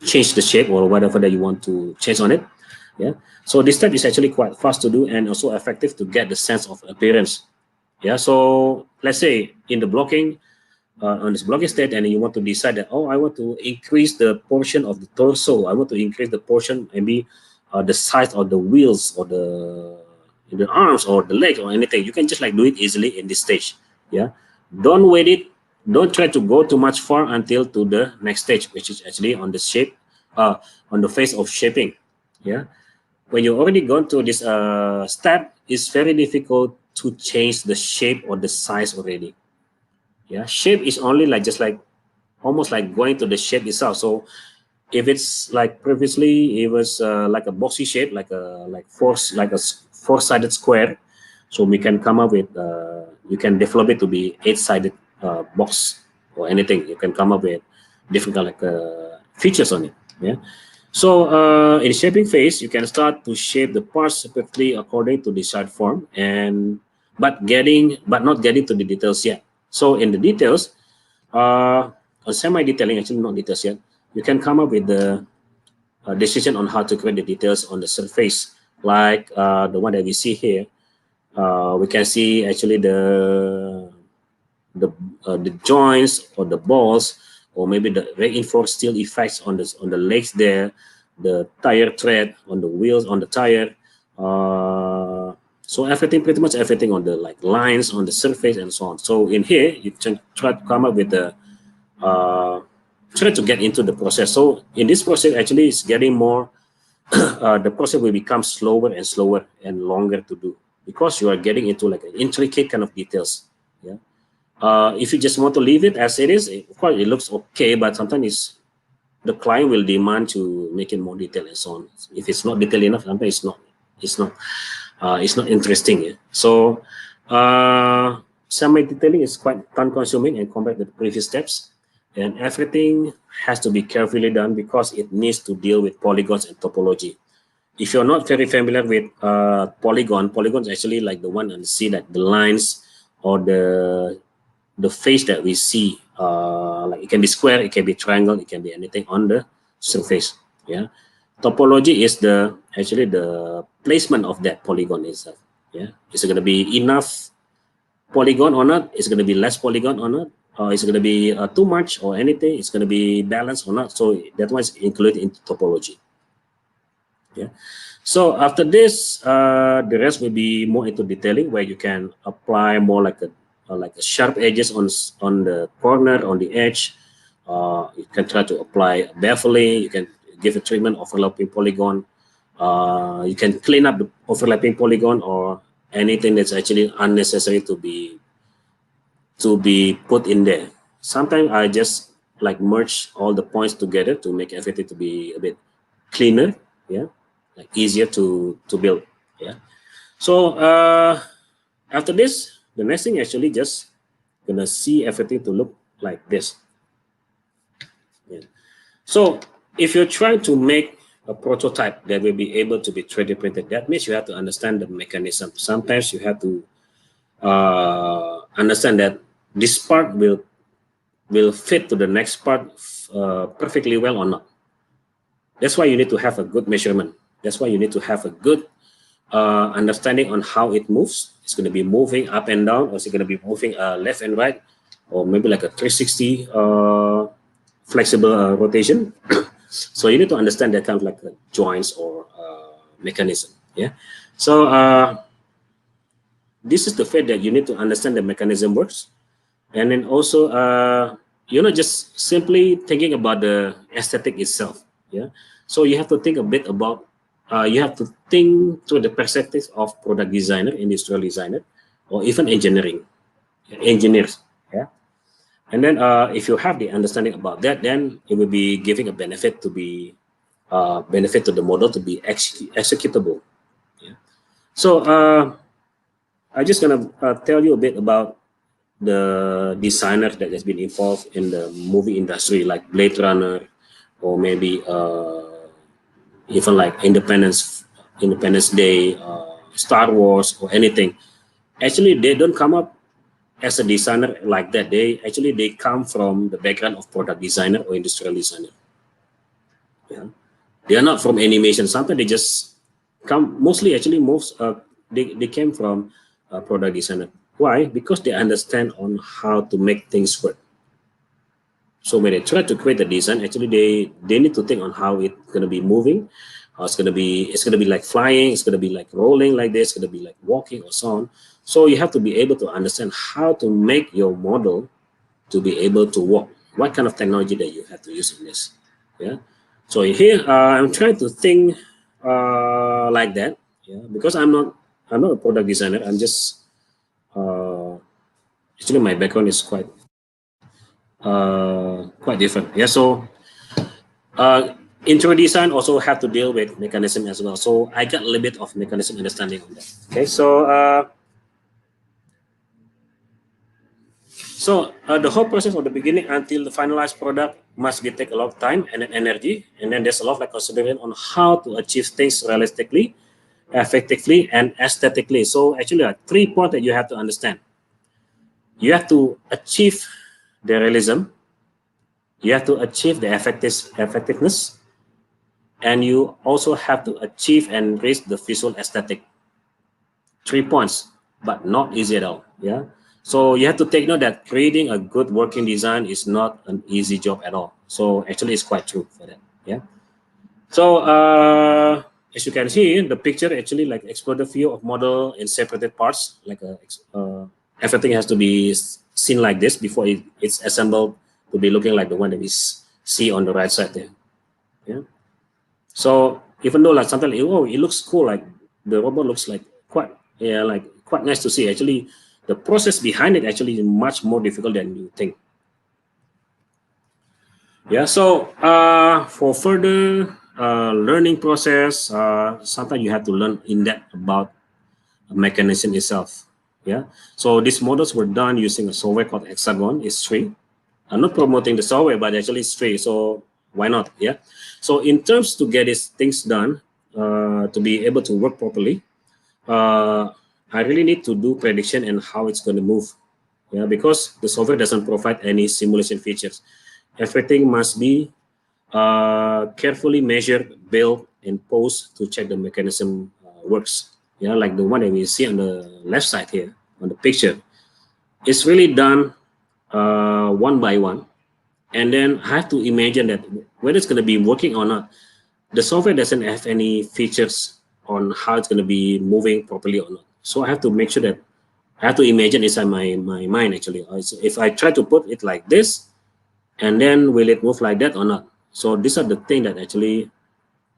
change the shape or whatever that you want to change on it. Yeah. So this step is actually quite fast to do and also effective to get the sense of appearance. Yeah. So let's say in the blocking, on this blocking state, and you want to decide that, oh, I want to increase the portion of the torso. I want to increase the portion, maybe the size of the wheels or the arms or the legs or anything. You can just like do it easily in this stage. Yeah. Don't wait it. Don't try to go too much far until to the next stage, which is actually on the shape, on the phase of shaping. Yeah. When you already gone through this step, it's very difficult to change the shape or the size already. Yeah, shape is only like just like almost like going to the shape itself. So if it's like previously it was like a boxy shape, like a four-sided square, so we can come up with you can develop it to be eight-sided box or anything. You can come up with different like features on it. Yeah. So in shaping phase, you can start to shape the parts separately according to desired form, and but not getting to the details yet. So in the details, semi-detailing, actually not details yet, you can come up with the decision on how to create the details on the surface, like the one that we see here. We can see actually the the joints or the balls, or maybe the reinforced steel effects on the legs there, the tire tread on the wheels on the tire. So everything, pretty much everything on the like lines on the surface and so on. So in here, you can try to come up with the uh, try to get into the process. So in this process, actually, it's getting more. The process will become slower and slower and longer to do because you are getting into like an intricate kind of details. Yeah. If you just want to leave it as it is, of course it looks okay, but sometimes the client will demand to make it more detailed and so on. If it's not detailed enough, sometimes it's not, it's not interesting. Yeah? So semi-detailing is quite time-consuming and compared to the previous steps, and everything has to be carefully done because it needs to deal with polygons and topology. If you're not very familiar with polygons actually like the one and see that the lines or the face that we see, like it can be square, it can be triangle, it can be anything on the surface. Yeah, topology is the actually the placement of that polygon itself. Yeah, is it going to be enough polygon or not? Is it going to be less polygon or not? Or is it going to be too much or anything? It's going to be balanced or not? So that one is included into topology. Yeah. So after this, the rest will be more into detailing, where you can apply more like a sharp edges on the corner, on the edge. You can try to apply beveling. You can give a treatment overlapping polygon. You can clean up the overlapping polygon or anything that's actually unnecessary to be put in there. Sometimes I just like merge all the points together to make everything to be a bit cleaner. Yeah, like easier to build. Yeah. So after this, the next thing actually just gonna see everything to look like this. Yeah. So if you're trying to make a prototype that will be able to be 3D printed, that means you have to understand the mechanism. Sometimes you have to understand that this part will fit to the next part perfectly well or not. That's why you need to have a good measurement. That's why you need to have a good understanding on how it moves. It's going to be moving up and down, or is it going to be moving left and right, or maybe like a 360 flexible rotation. So you need to understand that kind of like joints or mechanism. Yeah. So this is the fact that you need to understand the mechanism works, and then also you're not just simply thinking about the aesthetic itself. Yeah. So you have to think a bit about you have to think through the perspective of product designer, industrial designer, or even engineers. Yeah. And then if you have the understanding about that, then it will be giving a benefit to be benefit to the model to be executable. Yeah. So I'm just gonna tell you a bit about the designer that has been involved in the movie industry, like Blade Runner, or maybe even like Independence Day, Star Wars, or anything. Actually, they don't come up as a designer like that. They come from the background of product designer or industrial designer. Yeah, they are not from animation. Sometimes they just come. Mostly, actually, most they came from product designer. Why? Because they understand on how to make things work. So when they try to create a design, actually they need to think on how it's gonna be moving. It's gonna be like flying. It's gonna be like rolling like this. It's gonna be like walking or so on. So you have to be able to understand how to make your model to be able to walk. What kind of technology that you have to use in this? Yeah. So here I'm trying to think like that. Yeah, because I'm not a product designer. I'm just actually my background is quite quite different. Yeah, so intro design also have to deal with mechanism as well. So I got a little bit of mechanism understanding on that. Okay, so the whole process of the beginning until the finalized product must be take a lot of time and energy, and then there's a lot of like consideration on how to achieve things realistically, effectively, and aesthetically. So actually, there are 3 points that you have to understand. You have to achieve the realism, you have to achieve the effectiveness, and you also have to achieve and raise the visual aesthetic. 3 points, but not easy at all. Yeah. So you have to take note that creating a good working design is not an easy job at all. So actually, it's quite true for that. Yeah. So as you can see, the picture actually like explore the view of model in separated parts. Like everything has to be seen like this before it's assembled to be looking like the one that we see on the right side there. Yeah. So even though like sometimes it looks cool, like the robot looks like quite nice to see. Actually, the process behind it actually is much more difficult than you think. Yeah. So for further learning process, sometimes you have to learn in depth about a mechanism itself. Yeah. So these models were done using a software called Hexagon. It's free. I'm not promoting the software, but actually it's free. So why not? Yeah. So in terms to get these things done, to be able to work properly, I really need to do prediction and how it's going to move. Yeah, because the software doesn't provide any simulation features. Everything must be carefully measured, built, and posed to check the mechanism works. Yeah, like the one that we see on the left side here on the picture. It's really done one by one, and then I have to imagine that whether it's going to be working or not. The software doesn't have any features on how it's going to be moving properly or not. So I have to make sure that I have to imagine inside my mind actually. If I try to put it like this, and then will it move like that or not? So these are the things that actually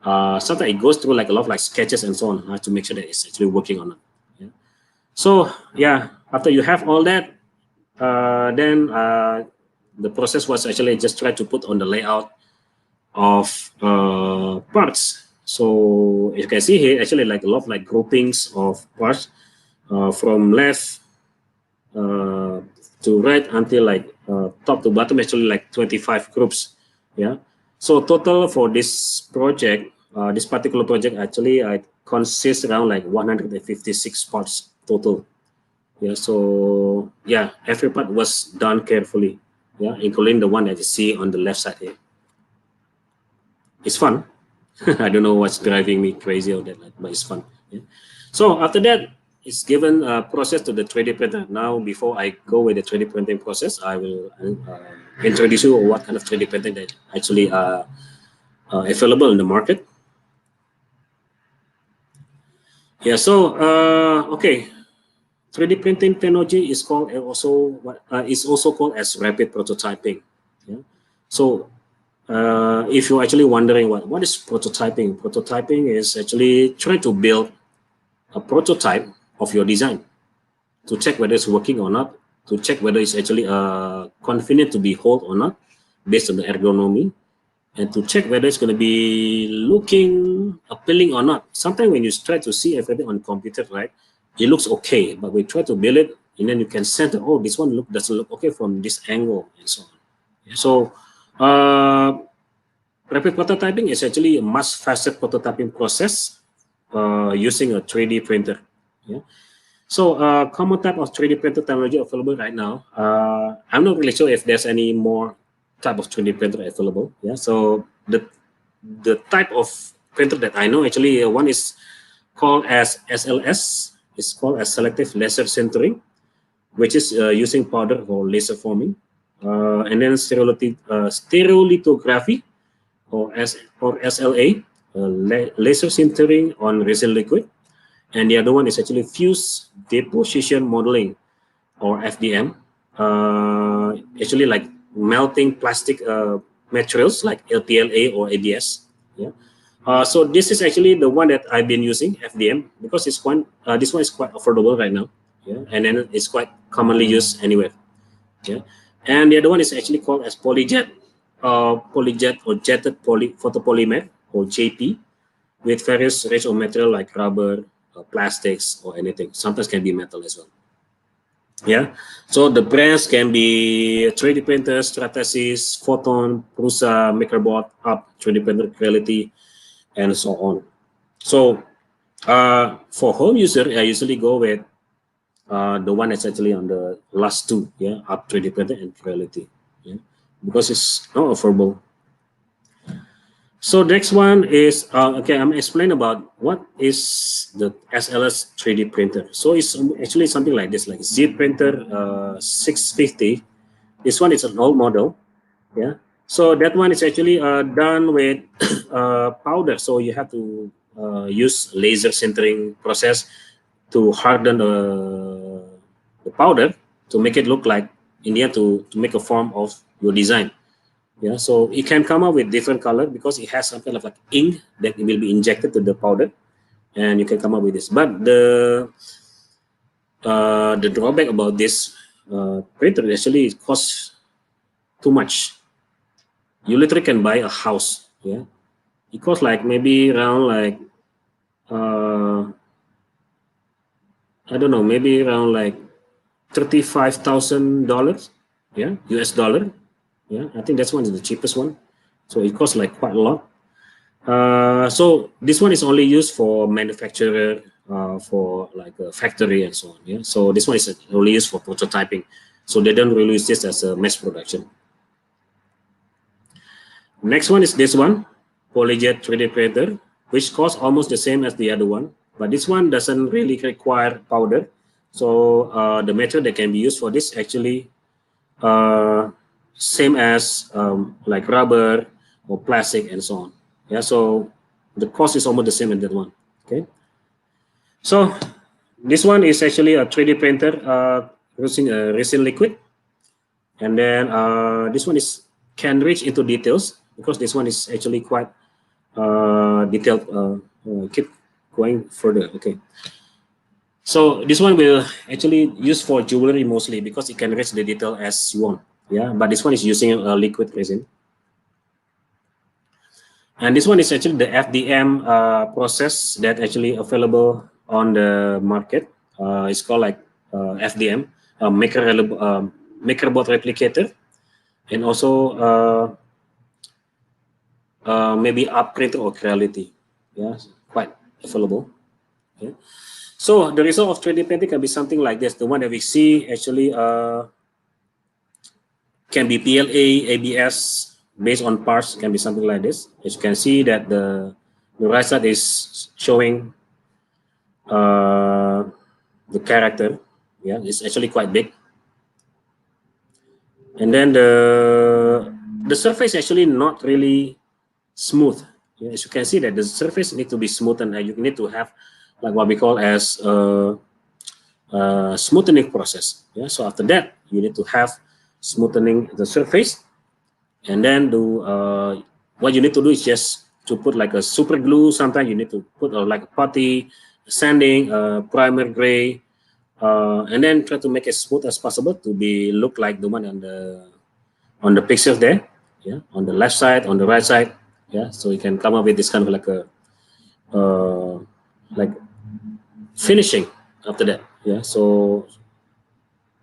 sometimes it goes through like a lot of like sketches and so on. I have to make sure that it's actually working or not. Yeah. So yeah, after you have all that, then the process was actually just try to put on the layout of parts. So you can see here actually like a lot of like groupings of parts from left to right until like top to bottom, actually like 25 groups. Yeah. So total for this project, this particular project actually consists around like 156 parts total. Yeah. So yeah, every part was done carefully. Yeah, including the one that you see on the left side here. It's fun. I don't know what's driving me crazy or that, but it's fun. Yeah. So after that, it's given a process to the 3D printer. Now, before I go with the 3D printing process, I will introduce you what kind of 3D printing that actually are available in the market. Yeah. So okay, 3D printing technology is called is also called as rapid prototyping. Yeah. So if you're actually wondering what is prototyping, prototyping is actually trying to build a prototype of your design to check whether it's working or not, to check whether it's actually convenient to behold or not, based on the ergonomy, and to check whether it's going to be looking appealing or not. Sometimes when you try to see everything on computer, right, it looks okay, but we try to build it, and then you can sense that, oh, this one doesn't look okay from this angle, and so on. So rapid prototyping is actually a much faster prototyping process using a 3D printer. Yeah. So common type of 3D printer technology available right now. I'm not really sure if there's any more type of 3D printer available. Yeah. So the type of printer that I know actually one is called as SLS. It's called as selective laser sintering, which is using powder for laser forming, and then stereolithography or SLA, laser sintering on resin liquid. And the other one is actually fuse deposition modeling, or FDM. Actually, like melting plastic materials like LPLA or ABS. Yeah. So this is actually the one that I've been using, FDM, because it's this one is quite affordable right now. Yeah, and then it's quite commonly used anywhere. Yeah, And the other one is actually called as polyjet, polyjet or jetted photopolymer or JP, with various range of material like rubber, plastics, or anything. Sometimes can be metal as well. Yeah. So the brands can be 3D printers, Stratasys, Photon, Prusa, MakerBot, Up, 3D printer Reality, and so on. So for home user, I usually go with the one that's actually on the last two, yeah, Up 3D printer and Reality, yeah, because it's not affordable. So next one is okay. I'm explaining about what is the SLS 3D printer. So it's actually something like this, like Z printer 650. This one is an old model, yeah. So that one is actually done with powder. So you have to use laser sintering process to harden the powder to make it look like in the end to make a form of your design. Yeah, so it can come up with different color because it has some kind of like ink that will be injected to the powder, and you can come up with this. But the drawback about this printer actually it costs too much. You literally can buy a house. Yeah, it costs like maybe around like I don't know, maybe around like $35,000. Yeah, US dollar. Yeah, I think that's one is the cheapest one. So it costs like quite a lot. So this one is only used for manufacturer, for like a factory and so on. Yeah. So this one is only used for prototyping. So they don't release this as a mass production. Next one is this one, PolyJet 3D printer, which costs almost the same as the other one, but this one doesn't really require powder. So the method that can be used for this actually same as like rubber or plastic and so on. Yeah, so the cost is almost the same in that one. Okay, so this one is actually a 3D printer using a resin liquid, and then this one is can reach into details because this one is actually quite detailed. Keep going further. Okay, so this one will actually use for jewelry mostly because it can reach the detail as you want. Yeah, but this one is using a liquid resin. And this one is actually the FDM process that actually available on the market. It's called like FDM, MakerBot replicator, and also maybe upgrade or Creality. Yeah, quite available. Yeah. So the result of 3D printing can be something like this. The one that we see actually can be PLA, ABS, based on parts, can be something like this. As you can see that the right side is showing the character. Yeah, it's actually quite big. And then the surface actually not really smooth. Yeah, as you can see that the surface need to be smooth, and you need to have like what we call as smoothing process. Yeah, so after that you need to have smoothing the surface, and then do what you need to do is just to put like a super glue. Sometimes you need to put like a putty, sanding, primer gray, and then try to make it smooth as possible to be look like the one on the pictures there. Yeah, on the left side, on the right side. Yeah, so you can come up with this kind of like a like finishing after that. Yeah, so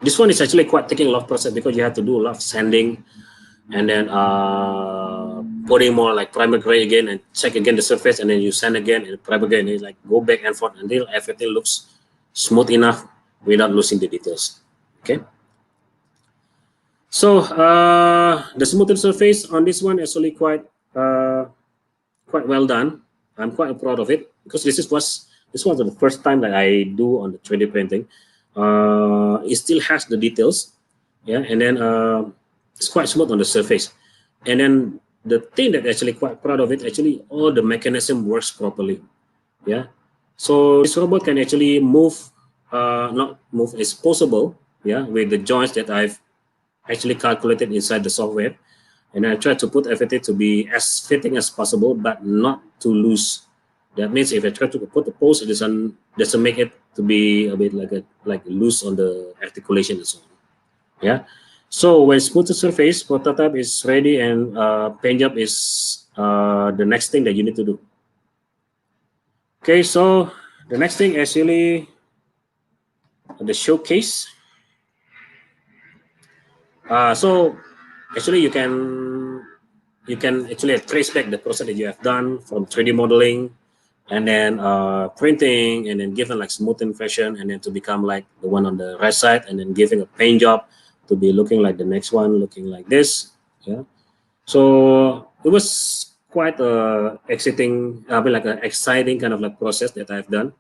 this one is actually quite taking a lot of process because you have to do a lot of sanding, and then putting more like primer gray again and check again the surface, and then you sand again and primer again, and you like go back and forth until everything looks smooth enough without losing the details. Okay. So the smoothed surface on this one is actually quite well done. I'm quite proud of it because this was the first time that I do on the 3D printing. It still has the details, yeah, and then it's quite smooth on the surface. And then the thing that actually quite proud of it, actually all the mechanism works properly. Yeah. So this robot can actually move, not move, it's possible, yeah, with the joints that I've actually calculated inside the software. And I try to put everything to be as fitting as possible, but not too loose. That means if I try to put the pose, it doesn't make it to be a bit like loose on the articulation and so on. Yeah. So when smooth surface, prototype is ready, and paint job is the next thing that you need to do. Okay, so the next thing actually the showcase. So actually you can actually trace back the process that you have done from 3D modeling, and then printing, and then given like smoothing fashion, and then to become like the one on the right side, and then giving a paint job to be looking like the next one, looking like this. Yeah. So it was quite exciting, like an exciting kind of like process that I've done,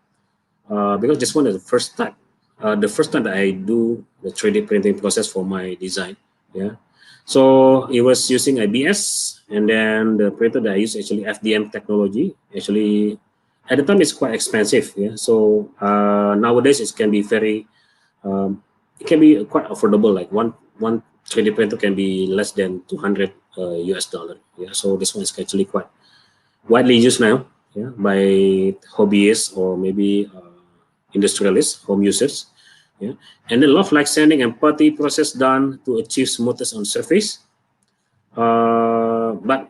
because this one is the first time that I do the 3D printing process for my design. Yeah. So it was using ABS, and then the printer that I use actually FDM technology. Actually, at the time it's quite expensive. Yeah. So nowadays it can be very, it can be quite affordable. Like one 3D printer can be less than 200 US dollar. Yeah. So this one is actually quite widely used now. Yeah, by hobbyists or maybe industrialists, home users. Yeah, and then love like sanding and putty process done to achieve smoothness on surface. But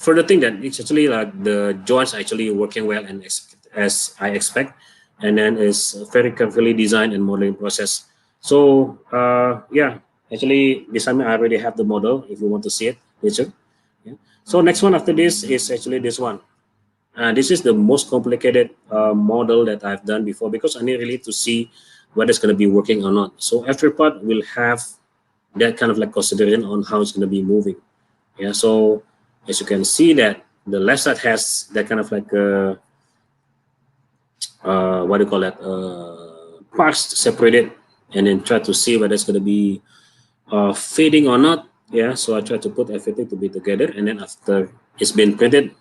for the thing that it's actually like the joints are actually working well and as I expect, and then is very carefully designed and modeling process. So yeah, actually beside me I already have the model. If you want to see it, later. Yeah. So next one after this is actually this one. This is the most complicated model that I've done before, because I need really to see whether it's going to be working or not. So every part will have that kind of like consideration on how it's going to be moving. Yeah. So as you can see that the left side has that kind of like what do you call that, parts separated, and then try to see whether it's going to be fading or not. Yeah. So I try to put everything to be together, and then after it's been printed,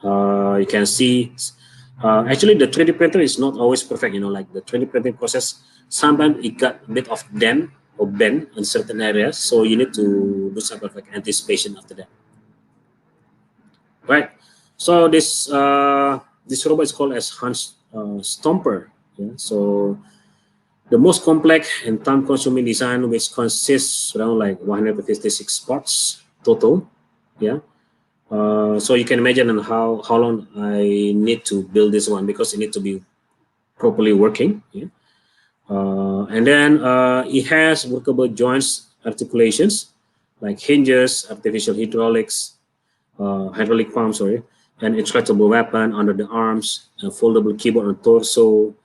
you can see actually the 3D printer is not always perfect. Like the 3D printing process, sometimes it got a bit of dent or bend in certain areas, so you need to do some of like anticipation after that. Right. So this robot is called as Hans Stomper. Yeah. So the most complex and time-consuming design, which consists around like 156 parts total. Yeah. So you can imagine on how long I need to build this one, because it needs to be properly working. Yeah? And then it has workable joints, articulations like hinges, artificial hydraulic pump, sorry, and extractable weapon under the arms, a foldable keyboard and torso,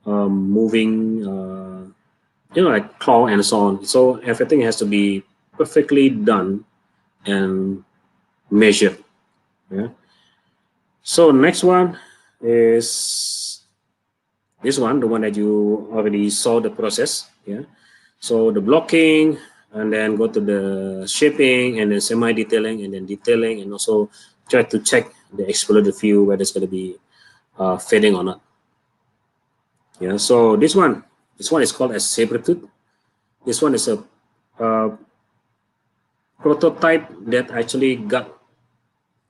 moving, like claw and so on. So everything has to be perfectly done and measured. Yeah. So next one is this one, the one that you already saw the process. Yeah. So the blocking, and then go to the shaping, and then semi-detailing, and then detailing, and also try to check the exploded view whether it's going to be fading or not. Yeah. So this one is called as saber tooth. This one is a prototype that actually got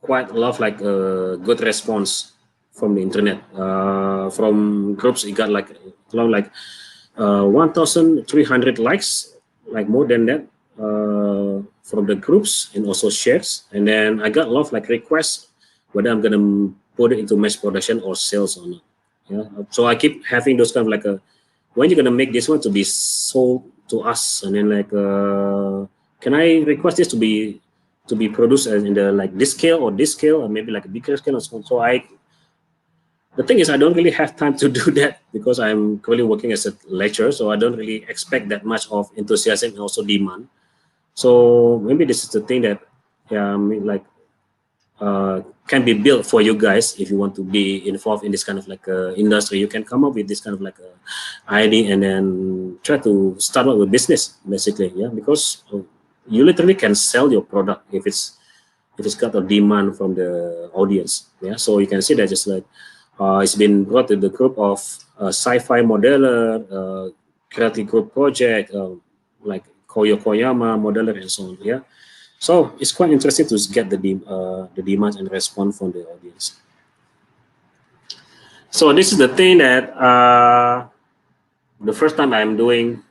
quite a lot of like good response from the internet. From groups, it got like around like 1,300 likes, like more than that, from the groups and also shares. And then I got a lot of like requests whether I'm gonna put it into mass production or sales or not. Yeah. So I keep having those kind of like when you're gonna make this one to be sold to us, and then like can I request this to be produced in the like this scale or maybe like a bigger scale or so. So the thing is, I don't really have time to do that, because I'm currently working as a lecturer, so I don't really expect that much of enthusiasm and also demand. So maybe this is the thing that, yeah, I mean, like can be built for you guys if you want to be involved in this kind of like industry. You can come up with this kind of like idea, and then try to start up a business, basically. Yeah, because you literally can sell your product if it's got a demand from the audience. Yeah, so you can see that just like it's been brought to the group of Sci-Fi modeler, creative group project, like Koyama modeler, and so on. Yeah, so it's quite interesting to get the demand and response from the audience. So this is the thing that the first time I'm doing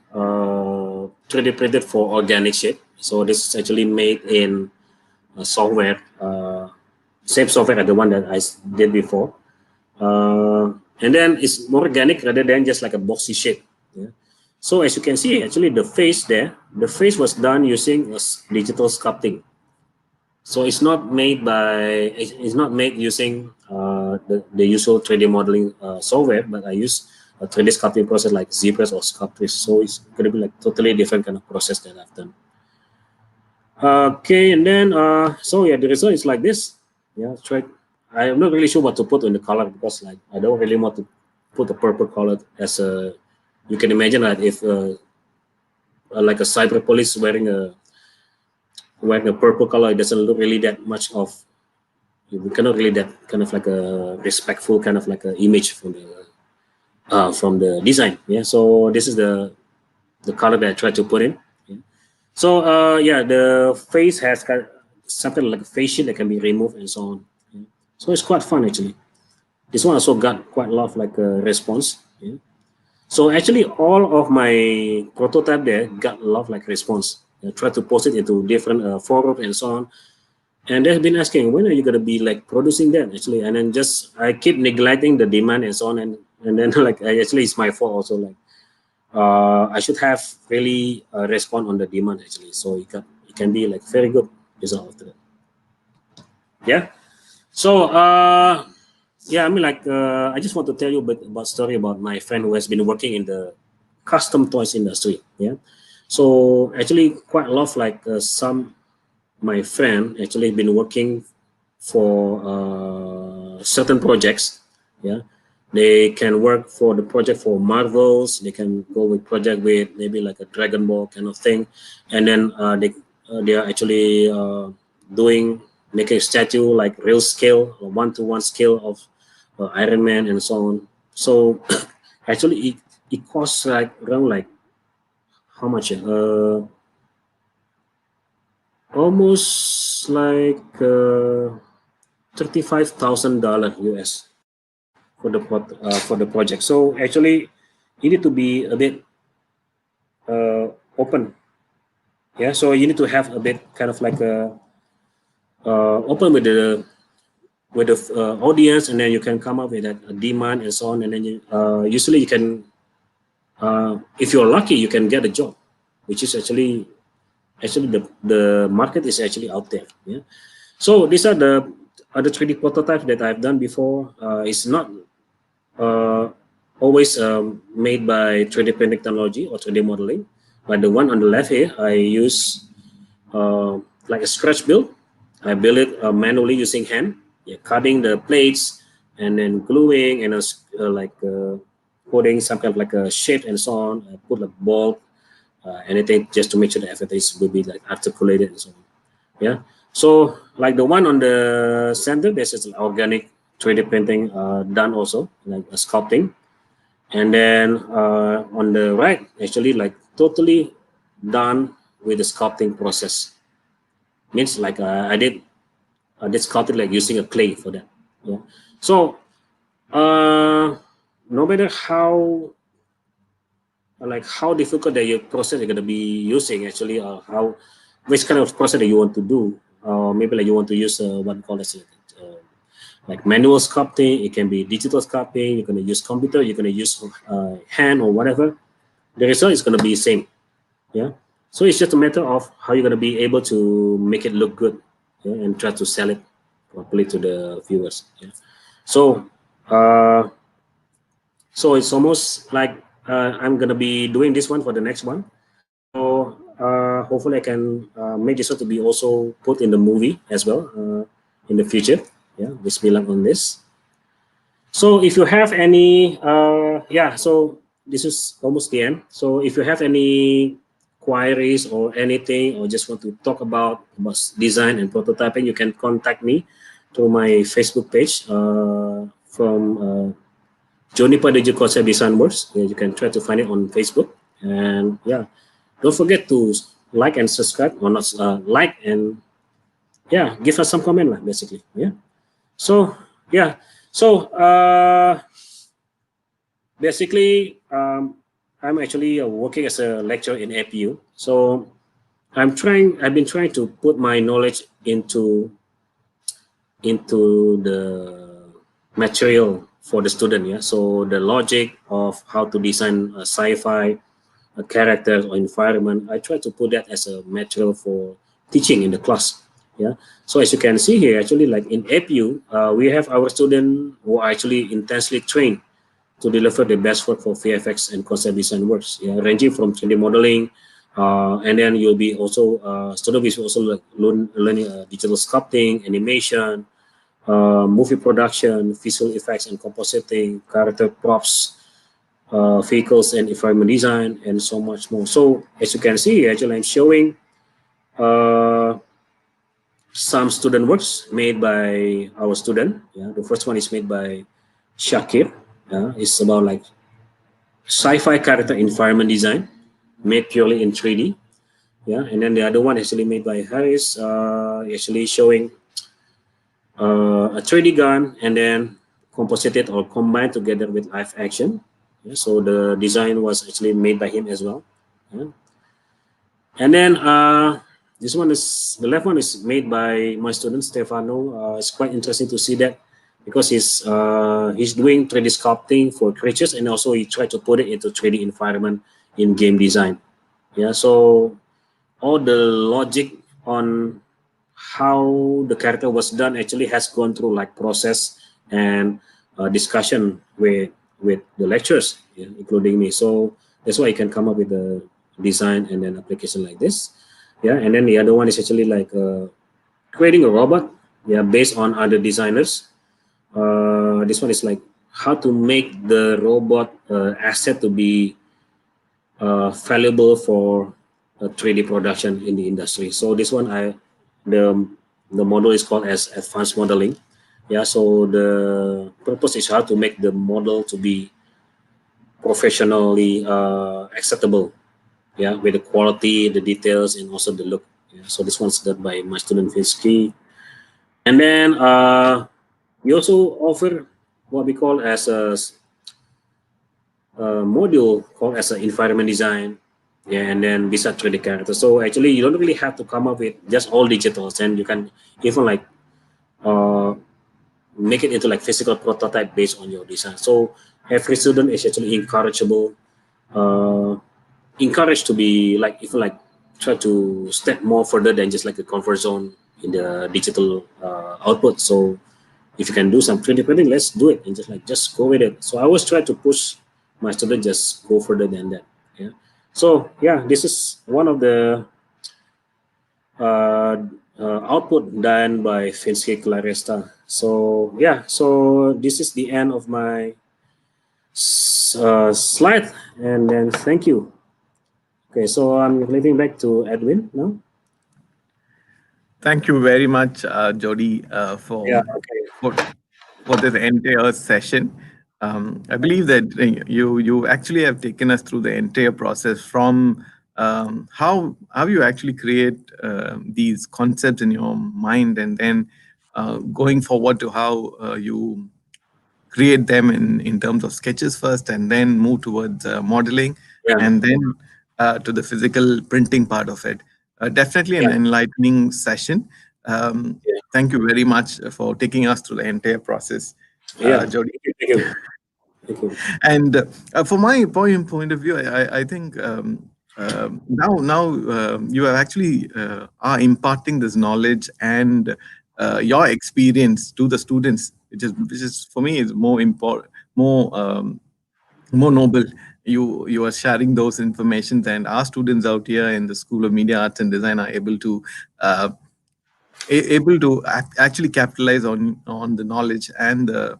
3D printed for organic shape. So this is actually made in software, same software as the one that I did before. And then it's more organic rather than just like a boxy shape. Yeah. So as you can see, actually the face there, the face was done using digital sculpting. So it's not made using the usual 3D modeling software, but I use a 3D sculpting process like ZBrush or Sculptris. So it's going to be like totally different kind of process that I've done. Okay, and then so yeah, the result is like this. Yeah, try. I'm not really sure what to put in the color because like I don't really want to put a purple color as a. You can imagine that if like a cyber police wearing a purple color, it doesn't look really that much of. We cannot really that kind of like a respectful kind of like a image from the design. Yeah, so this is the color that I tried to put in. Yeah. So yeah, the face has got something like a face sheet that can be removed and so on. Yeah. So it's quite fun actually. This one also got quite a lot of like a response. Yeah. So actually, all of my prototype there got a lot of like response. I tried to post it into different forums and so on. And they've been asking, when are you going to be like producing that actually? And then just I keep neglecting the demand and so on. And then like actually it's my fault also. Like I should have really respond on the demand actually. So it can be like very good result after that. Yeah. So yeah, I mean like I just want to tell you a bit about story about my friend who has been working in the custom toys industry. Yeah. So actually quite a lot of like some my friend actually been working for certain projects. Yeah, they can work for the project for Marvels. They can go with project with maybe like a Dragon Ball kind of thing, and then they are actually doing making a statue like real scale, one-to-one scale of Iron Man and so on. So actually, it costs like around like how much? Almost like $35,000 US for the project. So actually, you need to be a bit open. Yeah, so you need to have a bit kind of like a open with the audience, and then you can come up with a demand and so on. And then usually you can, if you're lucky, you can get a job, which is actually the market is actually out there. Yeah. So these are the other 3D prototypes that I've done before. It's not always made by 3D printing technology or 3D modeling. But the one on the left here, I use like a scratch build. I build it manually using hand, yeah, cutting the plates and then gluing and putting some kind of like a shape and so on. I put like ball, anything just to make sure that everything will be like articulated and so on. Yeah. So like the one on the center, this is organic 3D printing done also, like a sculpting. And then on the right, actually like totally done with the sculpting process. Means like I did sculpting like using a clay for that. Yeah. So no matter how difficult that your process you're gonna be using actually, or which kind of process that you want to do, maybe like you want to use what we call as like manual sculpting. It can be digital sculpting. You're gonna use computer. You're gonna use hand or whatever. The result is gonna be the same. Yeah. So it's just a matter of how you're gonna be able to make it look good, yeah, and try to sell it properly to the viewers. Yeah. So so it's almost like I'm gonna be doing this one for the next one. So hopefully I can make this one to be also put in the movie as well in the future. Yeah, wish me luck on this. So if you have any, yeah, so this is almost the end. So if you have any queries or anything, or just want to talk about design and prototyping, you can contact me through my Facebook page from Jodie Panudju Concept Design Works. Yeah, you can try to find it on Facebook. And yeah, don't forget to like and subscribe, or not like and yeah, give us some comment basically. Yeah. So yeah, so basically I'm actually working as a lecturer in APU. So I've been trying to put my knowledge into the material for the student. Yeah. So the logic of how to design a sci-fi, a character or environment, I try to put that as a material for teaching in the class. Yeah. So as you can see here, actually, like in APU, we have our students who are actually intensely trained to deliver the best work for VFX and concept design works, yeah, ranging from 3D modeling, and then you'll be also student will also learning digital sculpting, animation, movie production, visual effects and compositing, character props, vehicles and environment design, and so much more. So as you can see, actually, I'm showing uh, some student works made by our student. Yeah, the first one is made by Shakir. Yeah, it's about like sci-fi character environment design made purely in 3D. Yeah, and then the other one actually made by Harris, actually showing a 3D gun and then composited or combined together with live action. Yeah, so the design was actually made by him as well. Yeah. And then this one is the left one is made by my student Stefano. It's quite interesting to see that because he's doing 3D sculpting for creatures and also he tried to put it into 3D environment in game design. Yeah, so all the logic on how the character was done actually has gone through like process and discussion with the lecturers, yeah, including me. So that's why you can come up with the design and then application like this. Yeah, and then the other one is actually like creating a robot, yeah, based on other designers. This one is like how to make the robot asset to be valuable for 3D production in the industry. So this one, the the model is called as advanced modeling. Yeah. So the purpose is how to make the model to be professionally acceptable. Yeah, with the quality, the details, and also the look. Yeah. So this one's done by my student Finsky. And then we also offer what we call as a module called as an environment design, yeah, and then bisa 3D character. So actually, you don't really have to come up with just all digitals, and you can even like uh, make it into like physical prototype based on your design. So every student is actually uh, encouraged to be like even like try to step more further than just like a comfort zone in the digital output. So if you can do some 3D printing, let's do it and just go with it. So I always try to push my student just go further than that. Yeah. So yeah, this is one of the uh, output done by Finsky Claresta. So yeah, so this is the end of my slide, and then thank you. Okay, so I'm leaving back to Edwin now. Thank you very much, Jody, Yeah. Okay. for for this entire session. I believe that you actually have taken us through the entire process from how you actually create these concepts in your mind, and then going forward to how you create them in terms of sketches first, and then move towards modeling, Yeah. and then to the physical printing part of it. Definitely an Yeah. enlightening session. Um, Yeah. Thank you very much for taking us through the entire process, Yeah. Jody. Thank you. Thank you. Thank you. And from my point of view, I think now you are actually are imparting this knowledge and your experience to the students, which is for me is more important, more noble. You are sharing those informations, and our students out here in the School of Media Arts and Design are able to uh, actually capitalize on the knowledge and the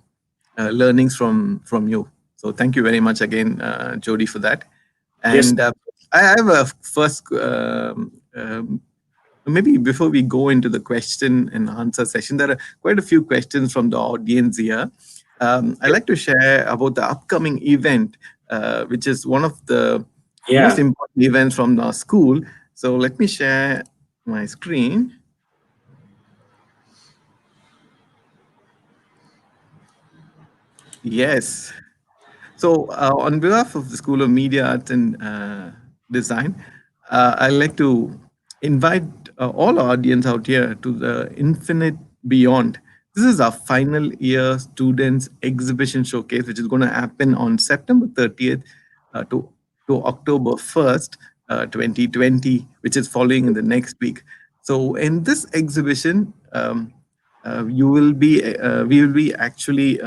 learnings from you. So thank you very much again, Jody, for that. Yes. And I have a first. Maybe before we go into the question and answer session, there are quite a few questions from the audience here. I'd like to share about the upcoming event, which is one of the most Yeah. important events from our school. So let me share my screen. Yes. So, on behalf of the School of Media Arts and Design, I'd like to invite all our audience out here to the Infinite Beyond. This is our final year students exhibition showcase, which is going to happen on September 30th to October 1st, 2020, which is following in the next week. So, in this exhibition, we will be actually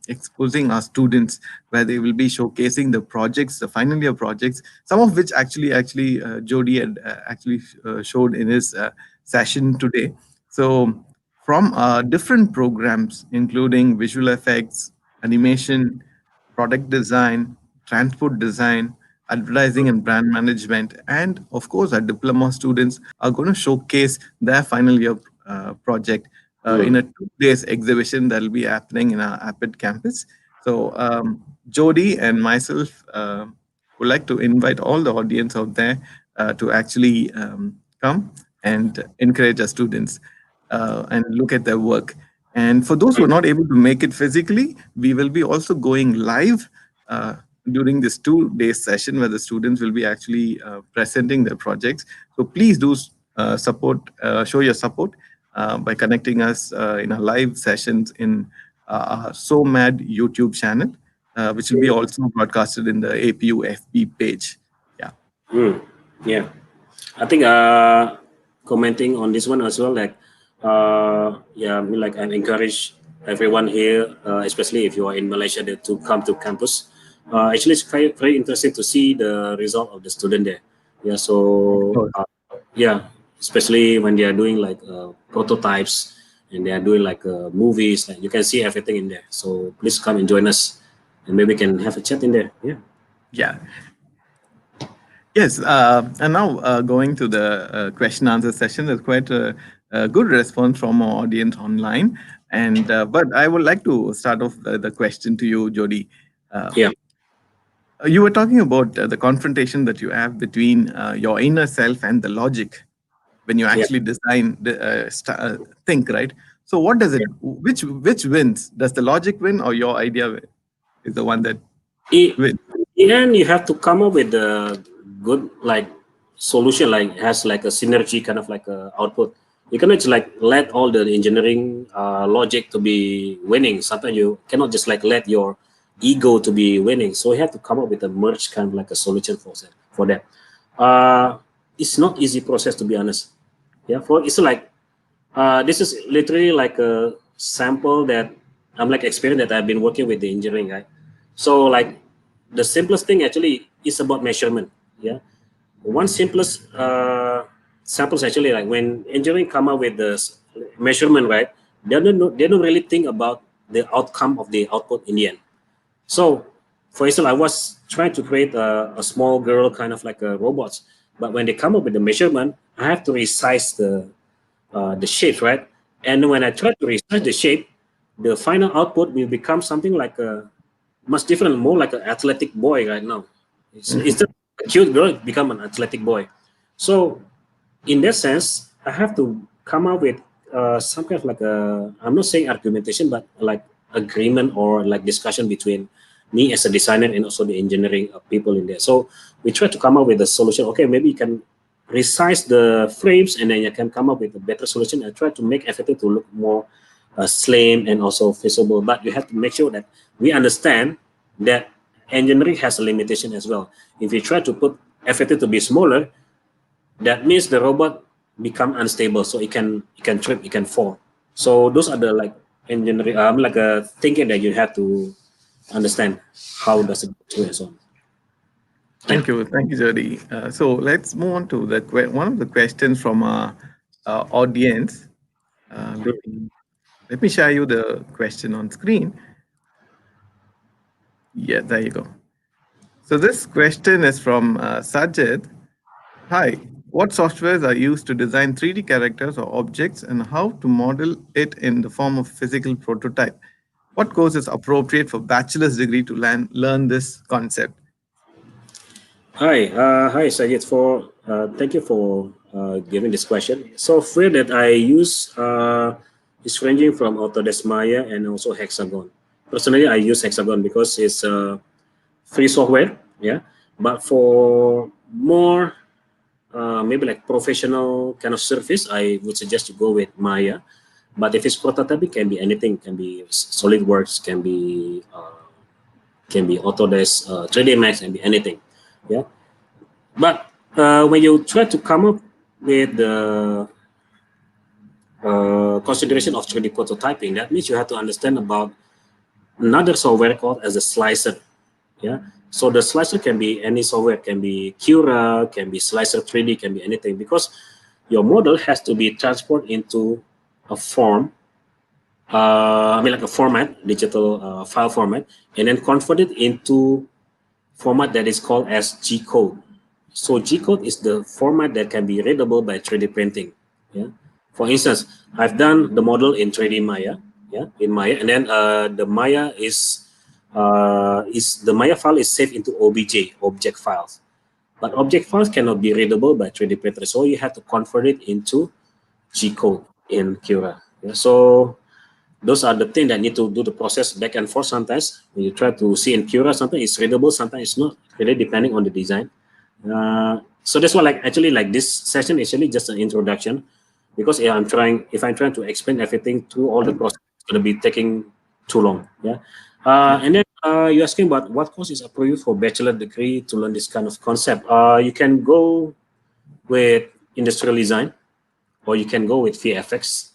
exposing our students, where they will be showcasing the projects, the final year projects, some of which actually Jody had actually showed in his session today. So from different programs, including visual effects, animation, product design, transport design, advertising and brand management, and of course, our diploma students are going to showcase their final year project in a 2 days exhibition that will be happening in our Apid campus. So, Jody and myself would like to invite all the audience out there to actually come and encourage our students and look at their work. And for those who are not able to make it physically, we will be also going live during this 2 days session, where the students will be actually presenting their projects. So please do show your support by connecting us in our live sessions in our So Mad YouTube channel, which will be also broadcasted in the APU FB page. Yeah. Yeah, I think commenting on this one as well, like yeah, I mean, like I encourage everyone here, especially if you are in Malaysia, to come to campus. Actually, it's very interesting to see the result of the student there. Yeah, Of so course. yeah, especially when they are doing like prototypes and they are doing like movies, like you can see everything in there. So please come and join us, and maybe we can have a chat in there. Yeah. Yeah. Yes, and now going to the question answer session, there's quite a good response from our audience online. And but I would like to start off the question to you, Jody. Uh, Yeah. you were talking about the confrontation that you have between your inner self and the logic when you Yeah. actually design, think, right? So, what does it? Which wins? Does the logic win, or your idea is the one that I- wins? in the end, you have to come up with a good like solution, like has like a synergy kind of like a output. You cannot just like let all the engineering logic to be winning. Sometimes you cannot just like let your ego to be winning. So you have to come up with a merge kind of like a solution for that. It's not easy process, to be honest. Yeah, for it's like this is literally like a sample that I'm like experience that I've been working with the engineering, right? So like the simplest thing actually is about measurement. Yeah, one simplest samples actually, like when engineering come up with the measurement, right? They don't really think about the outcome of the output in the end. So, for instance, I was trying to create a small girl kind of like a robots, but when they come up with the measurement, I have to resize the shape, right? And when I try to resize the shape, the final output will become something like a much different, more like an athletic boy right now. Instead of a cute girl, it become an athletic boy. So in that sense, I have to come up with some kind of like a, I'm not saying argumentation, but like agreement or like discussion between me as a designer and also the engineering people in there. So we try to come up with a solution. Okay, maybe you can resize the frames and then you can come up with a better solution and try to make everything to look more slim and also feasible. But you have to make sure that we understand that engineering has a limitation as well. If you try to put everything to be smaller, that means the robot become unstable, so it can trip, it can fall. So those are the like engineering, like a thinking that you have to understand how does it go and so on. Yeah. Thank you, Jody. So let's move on to one of the questions from our audience. Uh, let me let me share you the question on screen. Yeah, there you go. So this question is from Sajid. Hi, what softwares are used to design 3D characters or objects, and how to model it in the form of physical prototype? What course is appropriate for bachelor's degree to learn this concept? Hi, Sayed. Thank you for giving this question. Software that I use is ranging from Autodesk Maya and also Hexagon. Personally, I use Hexagon because it's free software. Yeah, but for more maybe like professional kind of service, I would suggest to go with Maya. But if it's prototyping, can be anything. Can be SolidWorks, can be Autodesk, 3D Max, can be anything. Yeah. But when you try to come up with the consideration of 3D prototyping, that means you have to understand about another software called as a slicer. Yeah. So the slicer can be any software, can be Cura, can be Slicer 3D, can be anything, because your model has to be transported into a form, like a format, digital file format, and then converted into format that is called as G code. So G code is the format that can be readable by 3D printing. Yeah. For instance, I've done the model in 3D Maya. Yeah, in Maya, and then the Maya is the Maya file is saved into OBJ, object files. But object files cannot be readable by 3D printer, so you have to convert it into G code in Cura. Yeah, so those are the things that need to do the process back and forth sometimes. When you try to see in Cura, sometimes it's readable, sometimes it's not, really depending on the design. So that's why like this session is actually just an introduction, because if I'm trying to explain everything through all the process, it's going to be taking too long. Yeah. And then you're asking about what course is appropriate for bachelor degree to learn this kind of concept. You can go with industrial design, or you can go with VFX.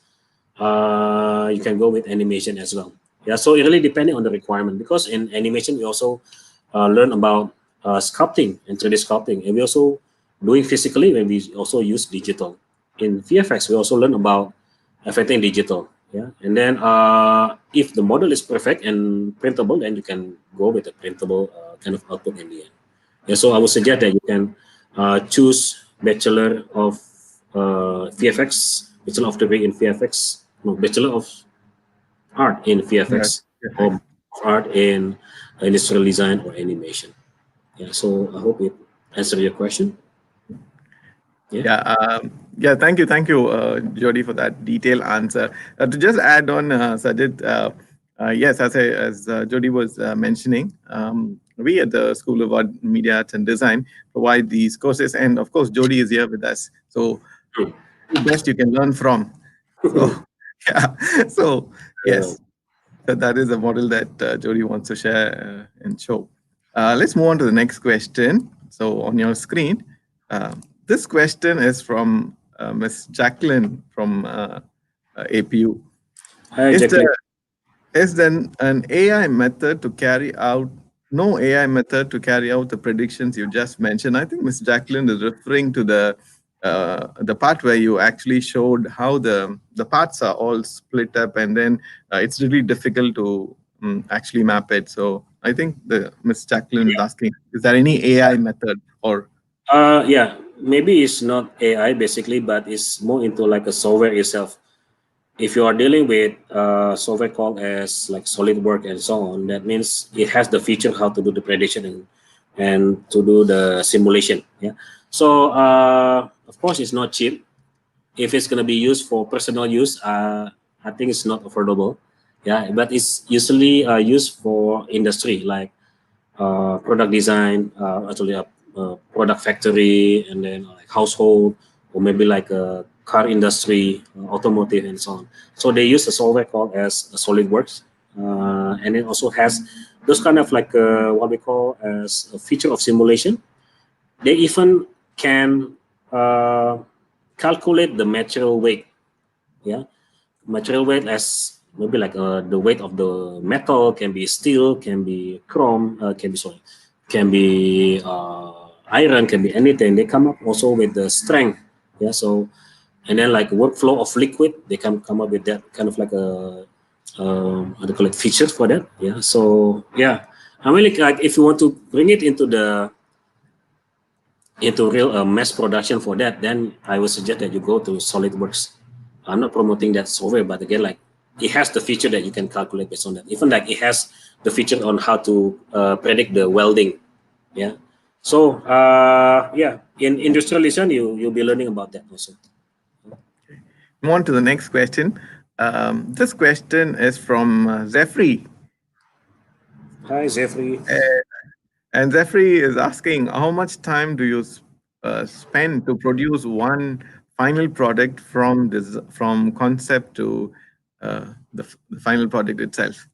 You can go with animation as well. Yeah, so it really depending on the requirement, because in animation we also learn about sculpting and 3D sculpting, and we also doing physically when we also use digital. In VFX we also learn about everything digital. Yeah, and then if the model is perfect and printable, then you can go with a printable kind of output in the end. Yeah, so I would suggest that you can choose Bachelor of VFX, Bachelor of Degree in VFX, no, Bachelor of Art in Yeah. VFX, or Art in Industrial Design or Animation. Yeah, so I hope it answered your question. Yeah. Yeah. Thank you, Jody, for that detailed answer. To just add on, Sajid, yes, as Jody was mentioning, we at the School of Art, Media Arts and Design provide these courses, and of course, Jody is here with us. So, the best you can learn from. So, yeah. So, Uh, yes, that is a model that Jody wants to share and show. Let's move on to the next question. So on your screen, this question is from Ms. Jacqueline from APU. Hi, Is Jacqueline. there is then an AI method to carry out no AI method to carry out the predictions you just mentioned? I think Ms. Jacqueline is referring to the part where you actually showed how the parts are all split up, and then it's really difficult to actually map it. So I think the Ms. Jacqueline is asking, is there any AI method or Yeah, maybe it's not AI basically, but it's more into like a software itself. If you are dealing with software called as like SolidWorks and so on, that means it has the feature how to do the prediction and to do the simulation. Yeah. So of course it's not cheap. If it's gonna be used for personal use, I think it's not affordable. Yeah, but it's usually used for industry like product design, actually a product factory, and then like household, or maybe like a car industry, automotive, and so on. So they use a software called as SolidWorks, and it also has those kind of like what we call as a feature of simulation. They even can calculate the material weight. Yeah, material weight as maybe like the weight of the metal, can be steel, can be chrome, can be iron, can be anything. They come up also with the strength. Yeah, so and then like workflow of liquid, they can come up with that kind of like a how do you call it, features for that. Yeah, so yeah, I mean like if you want to bring it into real mass production for that, then I would suggest that you go to SolidWorks. I'm not promoting that software, but again, like it has the feature that you can calculate based on that. Even like it has the feature on how to predict the welding. Yeah. So yeah, in industrial design, you'll be learning about that also. move on to the next question? This question is from Zephyr. Hi, Jeffrey. And Jeffrey is asking, how much time do you spend to produce one final product from this, from concept to the final product itself?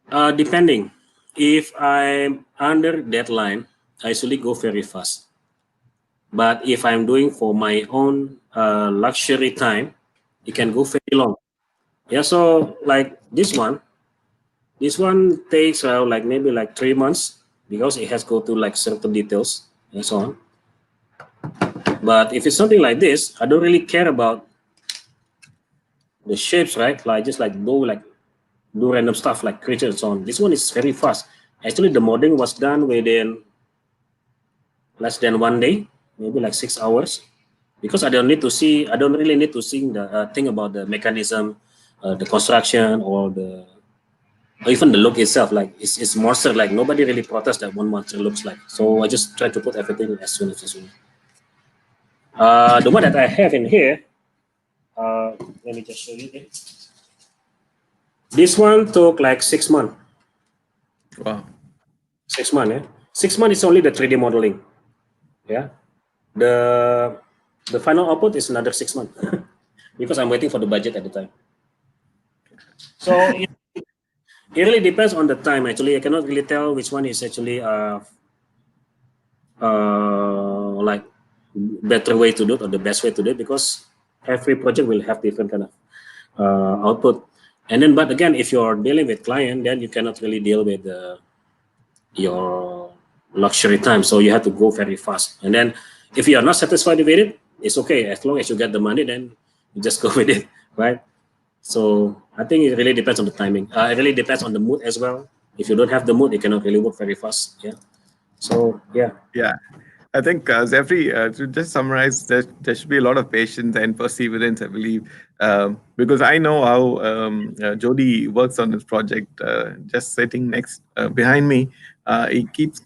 Depending. If I'm under deadline, I usually go very fast. But if I'm doing for my own luxury time, it can go very long. Yeah, so like this one takes like maybe like 3 months because it has go to like certain details and so on. But if it's something like this, I don't really care about the shapes, right? Like just like do random stuff like creatures and so on. This one is very fast. Actually, the modeling was done within less than 1 day, maybe like 6 hours, because I don't really need to see the thing about the mechanism, the construction, or even the look itself. Like it's monster. Like nobody really protests that one monster looks like. So I just try to put everything as soon as possible. The one that I have in here, let me just show you this. This one took like 6 months. Wow. 6 months, yeah. 6 months is only the 3D modeling. Yeah. The the final output is another 6 months because I'm waiting for the budget at the time. So it really depends on the time. Actually, I cannot really tell which one is actually like better way to do it or the best way to do it, because every project will have different kind of output. And then, but again, if you're dealing with client, then you cannot really deal with your luxury time. So you have to go very fast. And then if you are not satisfied with it, it's okay. As long as you get the money, then you just go with it, right? So I think it really depends on the timing. It really depends on the mood as well. If you don't have the mood, it cannot really work very fast. Yeah. So yeah. Yeah. I think, Zefri, to just summarize, there should be a lot of patience and perseverance, I believe, because I know how Jody works on this project. Just sitting next behind me, he keeps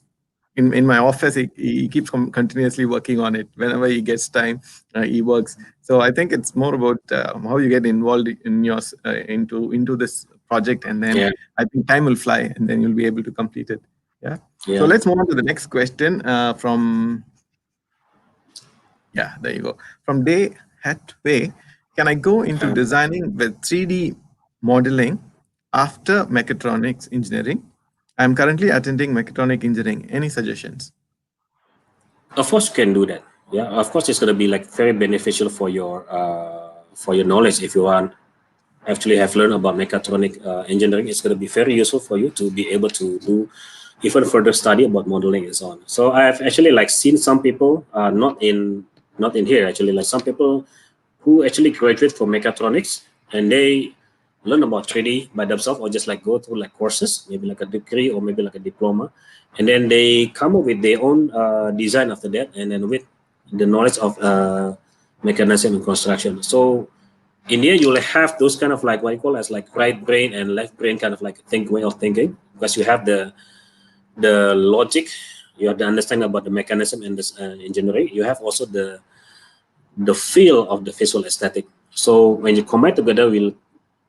in my office. He keeps continuously working on it. Whenever he gets time, he works. So I think it's more about how you get involved in your into this project, and then Yeah. I think time will fly, and then you'll be able to complete it. Yeah. So Yeah. let's move on to the next question from, yeah, there you go. From Day Hatway, can I go into designing with 3D modeling after mechatronics engineering? I'm currently attending mechatronic engineering. Any suggestions? Of course, you can do that. Yeah. Of course, it's gonna be like very beneficial for your knowledge. If you want actually have learned about mechatronic engineering, it's gonna be very useful for you to be able to do even further study about modeling and so on. So I've actually like seen some people, not in here actually, like some people who actually graduate from mechatronics and they learn about 3D by themselves, or just like go through like courses, maybe like a degree or maybe like a diploma, and then they come up with their own design after that, and then with the knowledge of mechanism and construction. So in the end, you'll have those kind of like what you call as like right brain and left brain kind of like way of thinking, because you have the logic, you have the understanding about the mechanism and this engineering. You have also the feel of the visual aesthetic. So when you combine together,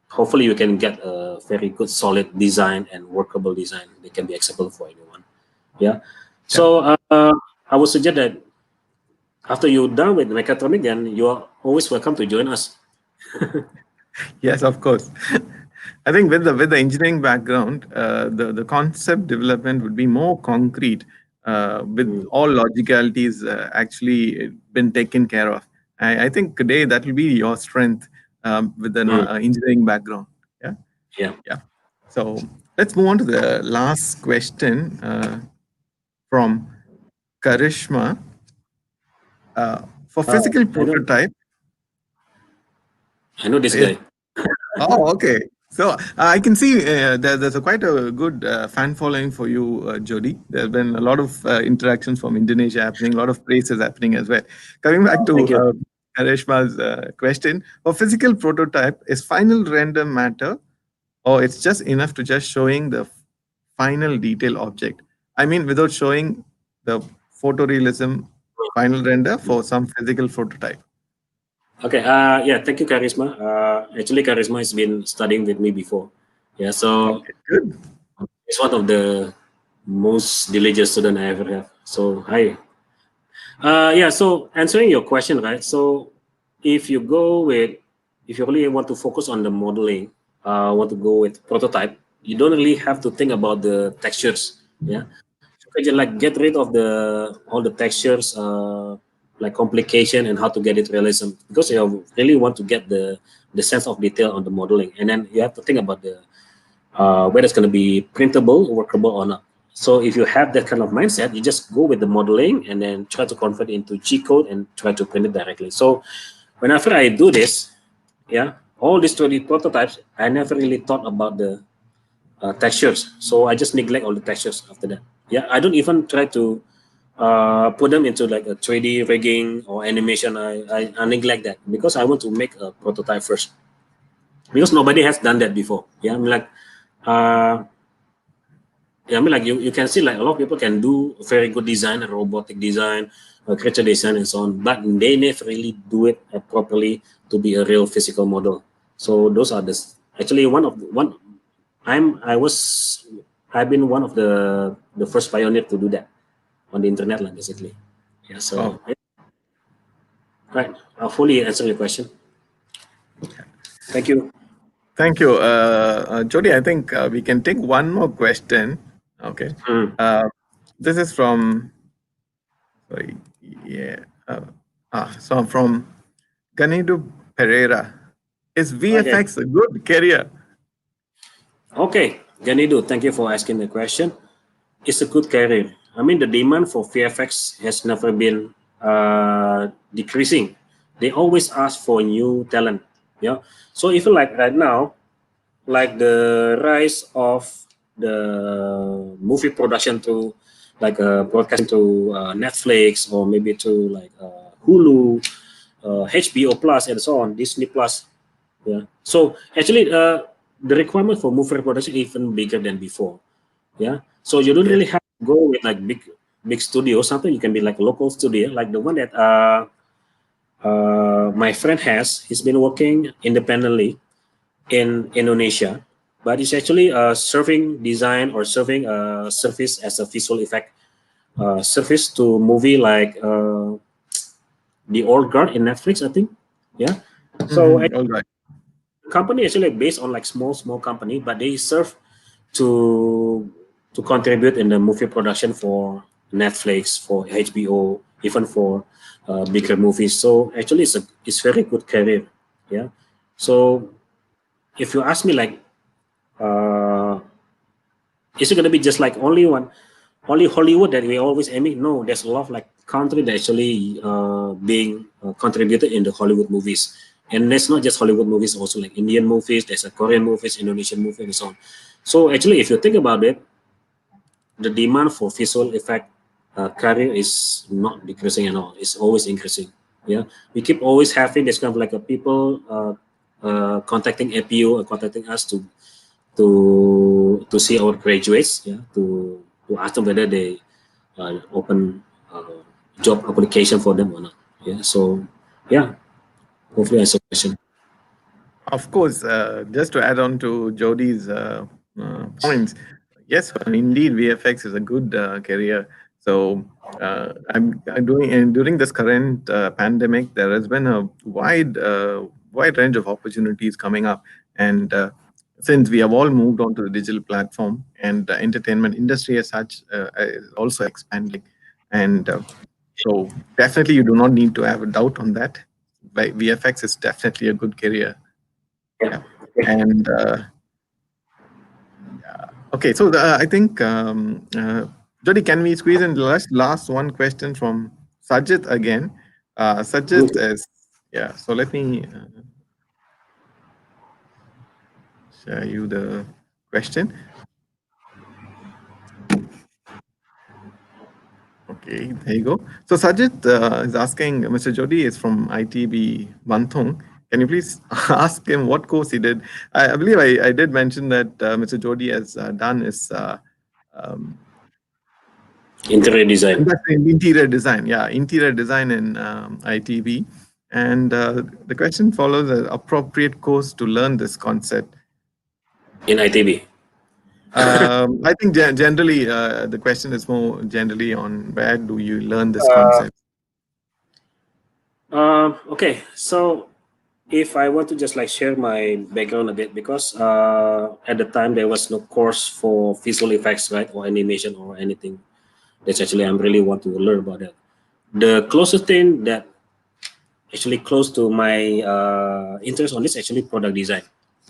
hopefully you can get a very good solid design and workable design that can be acceptable for anyone. Yeah. So I would suggest that after you're done with mechatronic, then you are always welcome to join us. Yes, of course. I think with the engineering background, the concept development would be more concrete, with all logicalities actually been taken care of. I think today that will be your strength with an engineering background. Yeah, Yeah. yeah. So let's move on to the last question from Karishma. For physical I know. prototype, I know this yes. guy. Oh, okay. So I can see there's quite a good fan following for you, Jody. There have been a lot of interactions from Indonesia happening, a lot of praises happening as well. Coming back to Thank you. Karishma's question, for physical prototype, is final render matter, or it's just enough to just showing the final detail object? I mean, without showing the photorealism final render for some physical prototype. Okay. Yeah. Thank you, Charisma. Actually, Charisma has been studying with me before. Yeah. So Okay, good. it's one of the most diligent student I ever have. So hi. Yeah. So answering your question, right? So if you really want to focus on the modeling, want to go with prototype, you don't really have to think about the textures. Yeah. You can just like get rid of the all the textures, like complication and how to get it realism, because you really want to get the sense of detail on the modeling, and then you have to think about the whether it's going to be printable, workable or not. So if you have that kind of mindset, you just go with the modeling and then try to convert it into G code and try to print it directly. So whenever I do this, yeah, all these 20 prototypes, I never really thought about the textures. So I just neglect all the textures after that. Yeah, I don't even try to put them into like a 3D rigging or animation. I neglect that because I want to make a prototype first, because nobody has done that before. Yeah, I'm like, uh, yeah, I mean, like you can see like a lot of people can do very good design, robotic design, creature design, and so on, but they never really do it properly to be a real physical model. So those are the actually one of one. I was I've been one of the first pioneer to do that on the internet, like basically. Yeah. Wow. So yeah, right, I'll fully answer your question. Thank you. Thank you. Jody, I think we can take one more question. Okay. Mm, Uh, this is from, sorry, yeah. So from Ganidu Pereira. Is okay. VFX a good career? Okay, Ganido, thank you for asking the question. It's a good career. I mean, the demand for VFX has never been decreasing. They always ask for new talent. Yeah. So even like right now, like the rise of the movie production to like broadcasting to Netflix or maybe to like Hulu, HBO Plus, and so on, Disney Plus. Yeah. So actually, the requirement for movie production is even bigger than before. Yeah. So you don't Yes. really have to go with like big studio. Something you can be like a local studio, like the one that my friend has. He's been working independently in Indonesia, but it's actually serving design or serving service as a visual effect service to movie like The Old Guard in Netflix, I think. Yeah. So All right. company actually based on like small company, but they serve to contribute in the movie production for Netflix, for HBO, even for bigger movies. So actually, it's very good career. Yeah. So if you ask me like, uh, is it gonna be just like only Hollywood that we always aiming? No, there's a lot of like country that actually being contributed in the Hollywood movies. And that's not just Hollywood movies, also like Indian movies, there's a Korean movies, Indonesian movies, and so on. So actually, if you think about it, the demand for visual effect career is not decreasing at all. It's always increasing. Yeah, we keep always having this kind of like a people contacting APU or contacting us to see our graduates. Yeah, to ask them whether they open job application for them or not. Yeah, so yeah, hopefully answer the question. Of course, just to add on to Jody's points, yes, indeed, VFX is a good career. So I'm doing, and during this current pandemic, there has been a wide range of opportunities coming up, and since we have all moved on to the digital platform, and the entertainment industry as such is also expanding, and so definitely you do not need to have a doubt on that. VFX is definitely a good career. Yeah. Yeah. And okay, so I think, Jody, can we squeeze in the last one question from Sajid again? Sajid is, yeah, so let me share you the question. Okay, there you go. So Sajid is asking, Mr. Jody is from ITB Banthong. Can you please ask him what course he did? I believe I did mention that Mr. Jody has done his um, Interior design. conducting interior design, yeah, interior design in ITB. And the question follows: the appropriate course to learn this concept. In ITB. I think generally the question is more generally on where do you learn this Uh, concept? okay, so if I want to just like share my background a bit, because at the time there was no course for visual effects, right, or animation or anything. That's actually I'm really want to learn about that. The closest thing that actually close to my interest on this actually product design.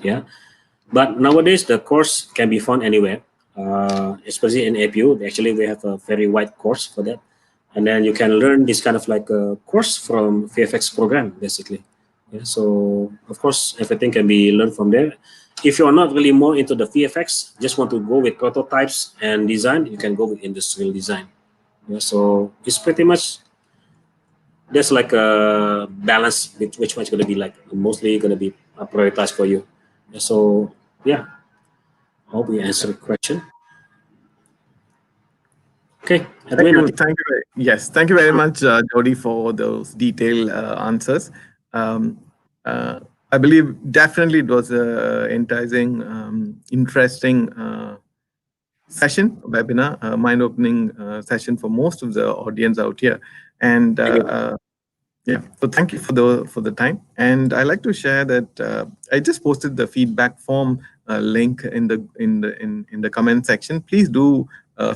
Yeah, but nowadays the course can be found anywhere, especially in APU. Actually, we have a very wide course for that, and then you can learn this kind of like a course from VFX program basically. Yeah, so of course everything can be learned from there. If you're not really more into the VFX, just want to go with prototypes and design, you can go with industrial design. Yeah, so it's pretty much there's like a balance which one's going to be like mostly going to be prioritized for you. So yeah, hope we answer the question. Okay, Thank Edwin, I you. think. Yes, thank you very much, Jody, for those detailed answers. Um, uh, I believe definitely it was a enticing, interesting session, webinar, mind-opening session for most of the audience out here. And Thank you. yeah, so thank you for the time. And I like to share that I just posted the feedback form link in the comment section. Please do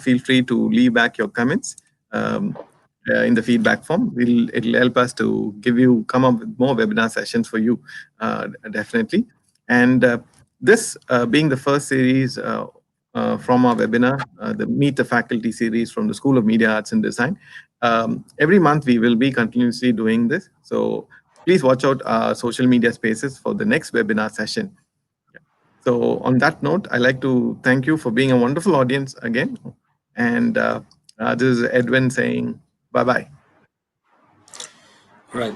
feel free to leave back your comments in the feedback form. It'll help us to come up with more webinar sessions for you, definitely. And this being the first series from our webinar, the Meet the Faculty series from the School of Media Arts and Design. Every month we will be continuously doing this. So please watch out our social media spaces for the next webinar session. So on that note, I'd like to thank you for being a wonderful audience again. And this is Edwin saying bye-bye. Right.